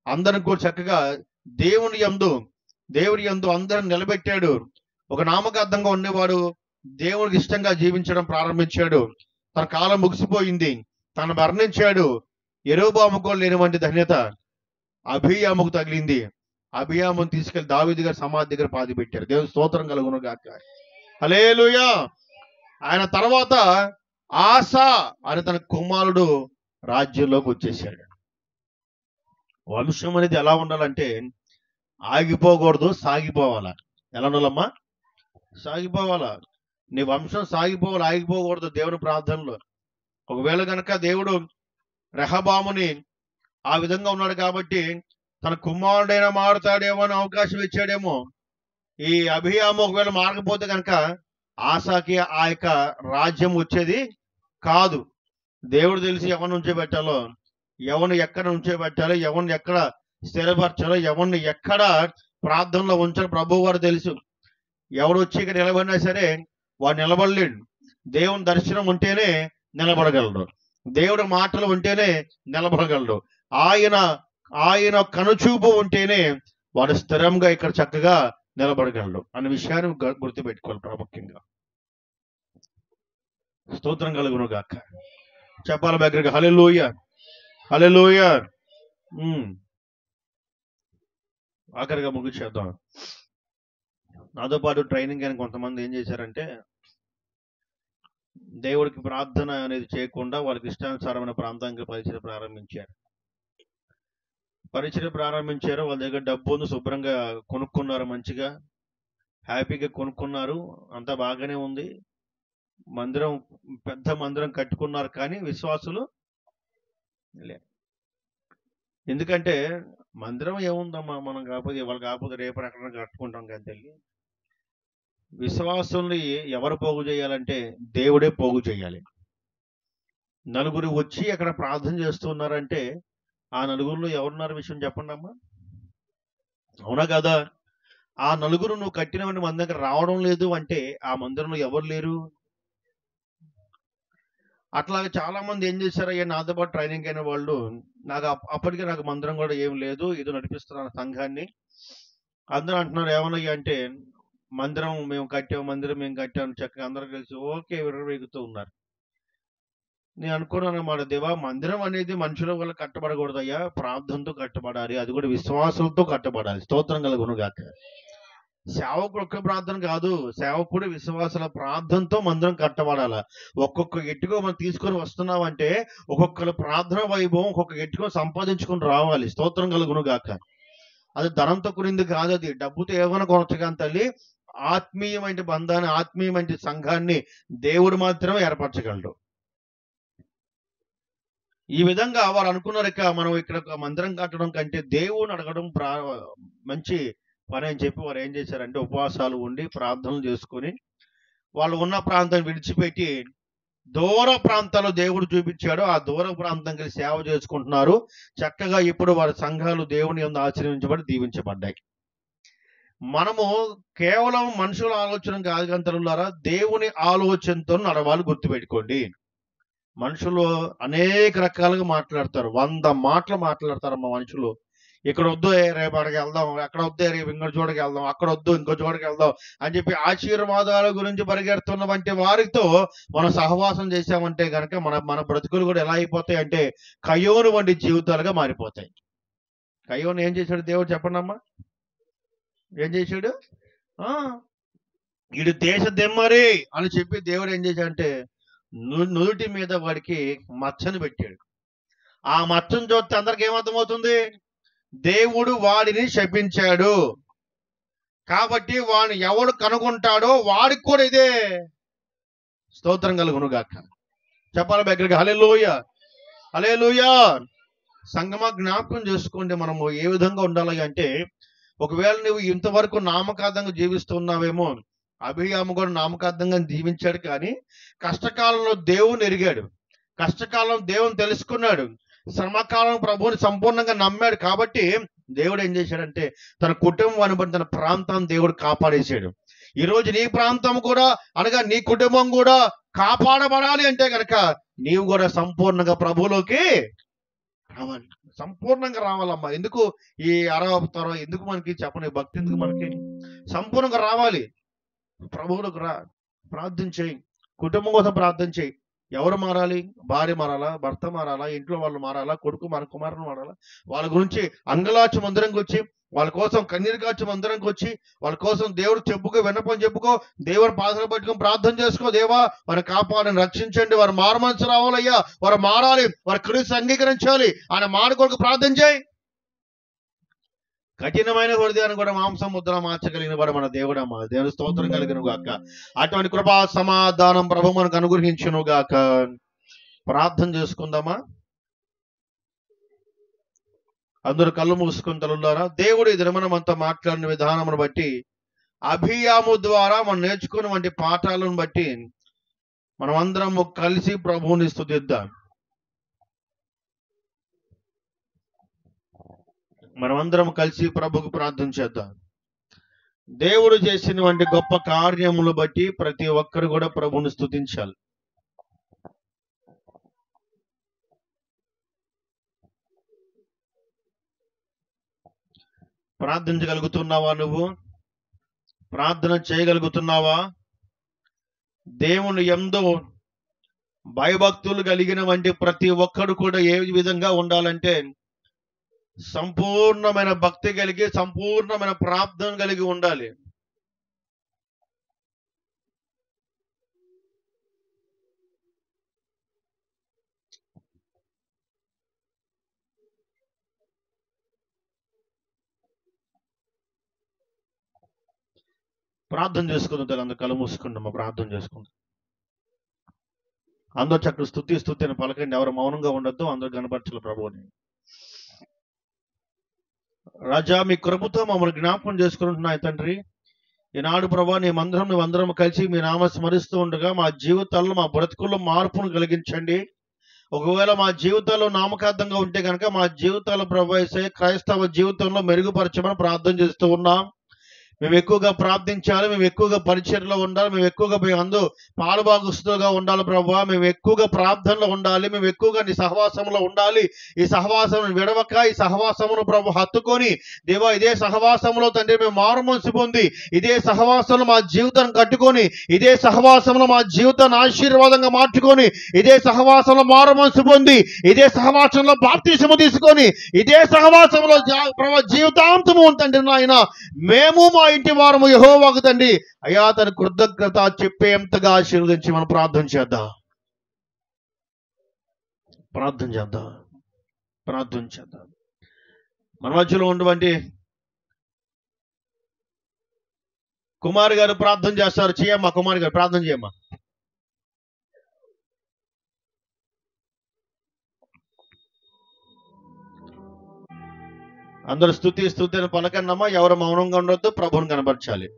అందరిని కూడా చక్కగా దేవుడి యందు అందరిని నిలబెట్టాడు. ఒక నామకార్థంగా ఉండేవాడు దేవుడికి ఇష్టంగా జీవించడం ప్రారంభించాడు. తన కాలం ముగిసిపోయింది, తను మరణించాడు. యెరొబోయాముకు లేనివంటి ధన్యత అభియాముకు తగిలింది. అభియామును తీసుకెళ్లి దావీదు గారి సమాధి దగ్గర పాతి పెట్టారు. దేవుని స్తోత్రం కలుగును గాక. హల్లెలూయా. ఆయన తర్వాత ఆసా అని తన కుమారుడు రాజ్యంలోకి వచ్చేసాడు. వంశం అనేది ఎలా ఉండాలంటే ఆగిపోకూడదు, సాగిపోవాలా. ఎలా ఉండాలమ్మా? సాగిపోవాలా. నీ వంశం సాగిపోవాలి, ఆగిపోకూడదు. దేవుని ప్రార్థనలో ఒకవేళ కనుక దేవుడు రెహబాముని ఆ విధంగా ఉన్నాడు కాబట్టి తన కుమారుడైనా మారుతాడేమో అని అవకాశం ఇచ్చాడేమో. ఈ అభియాము ఒకవేళ మారకపోతే కనుక ఆసాకి ఆ యొక్క రాజ్యం వచ్చేది కాదు. దేవుడు తెలిసి ఎవరిని ఉంచోబెట్టాలో, ఎవరిని ఎక్కడ ఉంచోబెట్టాలో, ఎవరిని ఎక్కడ స్థిరపరచాలో, ఎవరిని ఎక్కడ ప్రార్థనలో ఉంచాలో ప్రభు వారు తెలుసు. ఎవరు వచ్చి ఇక్కడ నిలబడినా సరే వాడు నిలబడలేడు. దేవుని దర్శనం ఉంటేనే నిలబడగలడు, దేవుడి మాటలు ఉంటేనే నిలబడగలడు. ఆయన కనుచూపు ఉంటేనే వాడు స్థిరంగా ఇక్కడ చక్కగా నిలబడగలడు అనే విషయాన్ని గుర్తుపెట్టుకోవాలి ప్రాముఖ్యంగా. స్తోత్రం కలుగును గాక. చెప్పాలి దగ్గరగా హల్లెలూయా, హల్లెలూయా. ఆఖరిగా ముగించేద్దాం. నాతో పాటు ట్రైనింగ్ అని కొంతమంది ఏం చేశారంటే దేవుడికి ప్రార్థన అనేది చేయకుండా వాళ్ళకి ఇష్టానుసారమైన ప్రాంతానికి పరిచయం ప్రారంభించారు. వాళ్ళ దగ్గర డబ్బు ఉంది, శుభ్రంగా కొనుక్కున్నారు, మంచిగా హ్యాపీగా కొనుక్కున్నారు, అంతా బాగానే ఉంది. పెద్ద మందిరం కట్టుకున్నారు, కానీ విశ్వాసులు లే. ఎందుకంటే మందిరం ఏముందమ్మా, మనం కాకపోతే వాళ్ళు కాకపోతే రేపు ఎక్కడ కట్టుకుంటాం కదా తల్లి. విశ్వాసుల్ని ఎవరు పోగు చేయాలంటే దేవుడే పోగు చేయాలి. నలుగురు వచ్చి అక్కడ ప్రార్థన చేస్తున్నారంటే ఆ నలుగురిలో ఎవరున్నారు విషయం చెప్పండి అమ్మా, అవునా కదా? ఆ నలుగురు నువ్వు కట్టినవన్నీ మన దగ్గర రావడం లేదు అంటే ఆ మందిరంలో ఎవరు లేరు. అట్లాగే చాలా మంది ఏం చేశారయ్యా, నాతో పాటు ట్రైనింగ్ అయిన వాళ్ళు, అప్పటికే నాకు మందిరం కూడా ఏం లేదు, ఇది నడిపిస్తున్నాను సంఘాన్ని. అందరూ అంటున్నారు ఏమన్నాయి అంటే మందిరం మేము కట్టాం చక్కగా అందరూ కలిసి ఓకే విర్రవీగుతూ ఉన్నారు. నేను అనుకున్నాను అన్నమాట, దేవా మందిరం అనేది మనుషుల వల్ల కట్టబడకూడదయ్యా, ప్రార్థనతో కట్టబడాలి, అది కూడా విశ్వాసంతో కట్టబడాలి. స్తోత్రం కలుగును గాక. సేవకుడు ఒక్క ప్రార్థన కాదు, సేవకుడు విశ్వాసాల ప్రార్థనతో మందిరం కట్టబడాల. ఒక్కొక్క ఎట్టుకో మనం తీసుకొని వస్తున్నామంటే ఒక్కొక్కరు ప్రార్థన వైభవం ఒక్కొక్క ఎట్టుకో సంపాదించుకొని రావాలి. స్తోత్రం కలుగును గాక. అది ధనంతో కూడింది కాదు, అది డబ్బుతో ఏమైనా కొనొచ్చుగా తల్లి. ఆత్మీయమైన బంధాన్ని, ఆత్మీయమైన సంఘాన్ని దేవుడు మాత్రమే ఏర్పరచగలడు. ఈ విధంగా వారు అనుకున్నారు, ఇక మనం ఇక్కడ మందిరం కట్టడం కంటే దేవుని అడగడం మంచి పని అని చెప్పి వారు ఏం చేశారంటే ఉపవాసాలు ఉండి ప్రార్థనలు చేసుకొని వాళ్ళు ఉన్న ప్రాంతాన్ని విడిచిపెట్టి దూర ప్రాంతాల్లో దేవుడు చూపించాడు, ఆ దూర ప్రాంతంకి సేవ చేసుకుంటున్నారు చక్కగా. ఇప్పుడు వారి సంఘాలు దేవుని యందు ఆశీర్వదించబడి దీవించబడ్డాయి. మనము కేవలం మనుషుల ఆలోచన కాదు గంతలున్నారా, దేవుని ఆలోచనతో నడవాలి. గుర్తుపెట్టుకోండి, మనుషులు అనేక రకాలుగా మాట్లాడతారు, 100 మాటలు మాట్లాడతారమ్మా మనుషులు. ఇక్కడ వద్దు, రేపు అక్కడికి వెళ్దాం, అక్కడ వద్దు, రేపు ఇంకో చోటుకి వెళ్దాం, అక్కడ వద్దు, ఇంకో చోటుకి వెళ్దాం అని చెప్పి ఆశీర్వాదాల గురించి పరిగెడుతున్న వంటి వారితో మనం సహవాసం చేశామంటే కనుక మన బ్రతుకులు కూడా ఎలా అయిపోతాయి అంటే కయోను వంటి జీవితాలుగా మారిపోతాయి. కయోను ఏం చేశాడు దేవుడు చెప్పండి అమ్మా? ఏం చేశాడు? ఆ వీడు దేశ దెమ్మరి అని చెప్పి దేవుడు ఏం చేశాడంటే నుదుటి మీద వాడికి మచ్చని పెట్టాడు. ఆ మచ్చను చూస్తే అందరికి ఏమర్థమవుతుంది? దేవుడు వాడిని శపించాడు. కాబట్టి వాడిని ఎవడు కనుగొంటాడో వాడికి కూడా ఇదే స్తోత్రం కలుగును గాక. చెప్పాలి దగ్గరికి హల్లెలూయా, హల్లెలూయా. సంగమా జ్ఞాపకం చేసుకోండి, మనము ఏ విధంగా ఉండాలి అంటే, ఒకవేళ నువ్వు ఇంతవరకు నామకార్థంగా జీవిస్తున్నావేమో, అభియాము కూడా నామకార్థంగా జీవించాడు, కానీ కష్టకాలంలో దేవుని ఎరిగాడు, కష్టకాలం దేవుని తెలుసుకున్నాడు, శ్రమకాలం ప్రభువుని సంపూర్ణంగా నమ్మాడు. కాబట్టి దేవుడు ఏం చేశాడంటే తన కుటుంబాన్ని బట్టి తన ప్రాంతాన్ని దేవుడు కాపాడేశాడు. ఈరోజు నీ ప్రాంతం కూడా అనగా నీ కుటుంబం కూడా కాపాడబడాలి అంటే కనుక నీవు కూడా సంపూర్ణంగా ప్రభువులోకి రావాలి, సంపూర్ణంగా రావాలమ్మా. ఎందుకు ఈ అరవతారో ఎందుకు మనకి చెప్పని భక్తి ఎందుకు మనకి? సంపూర్ణంగా రావాలి, ప్రభువులకు రా, ప్రార్థన చేయి, కుటుంబం కోసం ప్రార్థన చేయి. ఎవరు మారాలి? భార్య మారాలా, భర్త మారాలా, ఇంట్లో వాళ్ళు మారాలా, కొడుకు మన కుమారుని మారాలా, వాళ్ళ గురించి అంగలాచి మందిరంకి వచ్చి, వాళ్ళ కోసం కన్నీరు కాచి మందిరంకి వచ్చి, వాళ్ళ కోసం దేవుడు చెప్పుకో, విన్నపం చెప్పుకో, దేవుని పాదలు పట్టుకొని ప్రార్థన చేసుకో. దేవా వారిని కాపాడని రక్షించండి, వారు మారు మనసు రావాలయ్యా, వారు మారాలి, వారు క్రీస్తు అంగీకరించాలి ఆయన మాడుకోలకు ప్రార్థన చేయి. కఠినమైన హృదయాన్ని కూడా మాంసం ముద్ర మార్చగలిగిన వాడు మన దేవుడమ్మా. దేవుని స్తోత్రం కలిగిన గాక. అటువంటి కృపా సమాధానం ప్రభు మనకు అనుగ్రహించును గాక. ప్రార్థన చేసుకుందామా? అందరూ కళ్ళు మూసుకుని తలులారా. దేవుడు ఈ దినమనం అంతా మాట్లాడిన విధానమును బట్టి, అభియాము ద్వారా మనం నేర్చుకున్నటువంటి పాఠాలను బట్టి మనం అందరం కలిసి ప్రభువుని స్తుతిద్దాం. మనమందరం కలిసి ప్రభుకు ప్రార్థన చేద్దాం. దేవుడు చేసినటువంటి గొప్ప కార్యములు బట్టి ప్రతి ఒక్కరు కూడా ప్రభువుని స్తుతించాలి. ప్రార్థించగలుగుతున్నావా? నువ్వు ప్రార్థన చేయగలుగుతున్నావా? దేవుని యందు భయభక్తులు కలిగిన వంటి ప్రతి ఒక్కరు కూడా ఏ విధంగా ఉండాలంటే సంపూర్ణమైన భక్తి కలిగి, సంపూర్ణమైన ప్రార్థన కలిగి ఉండాలి. ప్రార్థన చేసుకుందాం. అందరు కళ్ళు మూసుకుందాం, ప్రార్థన చేసుకుందాం. అందరూ చక్కగా స్తుతి అని పలకండి. ఎవరు మౌనంగా ఉండొద్దు, అందరూ కనపరచాలి ప్రభువుని. రాజా, మీ కృపతో మమ్మల్ని జ్ఞాపకం చేసుకుంటున్నాయి తండ్రి. ఈనాడు ప్రభా మేమందరం కలిసి మీ నామ స్మరిస్తూ ఉండగా మా జీవితాల్లో, మా బ్రతుకుల్లో మార్పును కలిగించండి. ఒకవేళ మా జీవితాల్లో నామకార్థంగా ఉంటే కనుక మా జీవితాల్లో ప్రభా క్రైస్తవ జీవితంలో మెరుగుపరచమని ప్రార్థన చేస్తూ ఉన్నాం. మేము ఎక్కువగా ప్రార్థించాలి, మేము ఎక్కువగా పరిచర్లో ఉండాలి, మేము ఎక్కువగా మీ అందు పాలుభాగస్తులుగా ఉండాలి ప్రభా. మేము ఎక్కువగా ప్రార్థనలో ఉండాలి, మేము ఎక్కువగా నీ సహవాసంలో ఉండాలి. ఈ సహవాసం విడవక ఈ సహవాసమును ప్రభు హత్తుకొని దేవా ఇదే సహవాసంలో తండ్రి మేము మారు మనసు పొంది ఇదే సహవాసంలో మా జీవితాన్ని కట్టుకొని, ఇదే సహవాసంలో మా జీవితాన్ని ఆశీర్వాదంగా మార్చుకొని, ఇదే సహవాసంలో మారు మనసు పొంది, ఇదే సహవాసంలో బాప్తిసము తీసుకొని, ఇదే సహవాసంలో ప్రభు జీవితాంతము తండ్రి నాయన మేము మా ఇంటి వారము యెహోవాకు తండ్రి అయ్యా తన కృతజ్ఞత చెప్పేంతగా ఆశీర్వదించి మనం ప్రార్థన చేద్దాం. మన మధ్యలో ఉన్నటువంటి కుమార్ గారు ప్రార్థన చేస్తారు. చేయమ్మా కుమార్ గారు, ప్రార్థన చేయమ్మా. అందరూ స్తుతి అని పలకన్నమ్మా. ఎవరు మౌనంగా ఉండొద్దు, ప్రభువుని కనబరచాలి.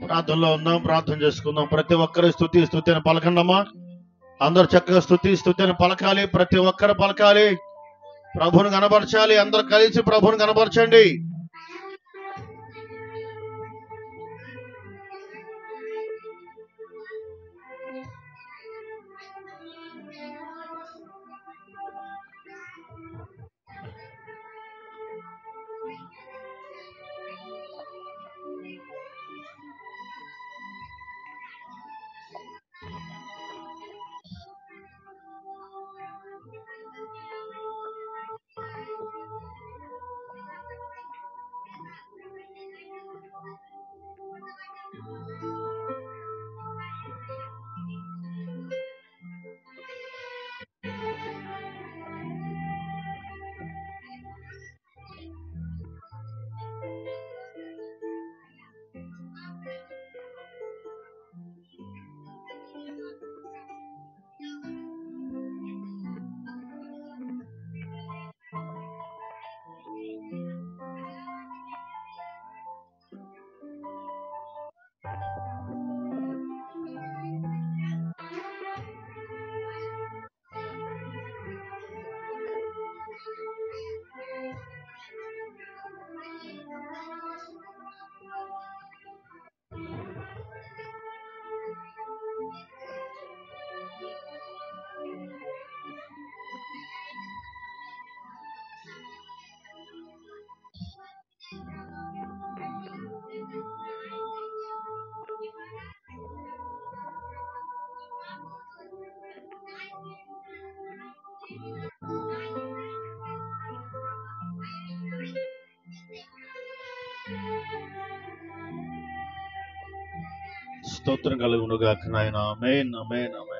ప్రార్థనలో ఉందాం, ప్రార్థన చేసుకుందాం. ప్రతి ఒక్కరి స్తుతి అని పలకండమ్మా. అందరు చక్కగా స్తుతి అని పలకాలి. ప్రతి ఒక్కరు పలకాలి. ప్రభుని కనబరచాలి. అందరు కలిసి ప్రభుని కనబరచండి. స్తోత్రం కలుగునుగాక నాయన. ఆమేన్, ఆమేన్, ఆమేన్.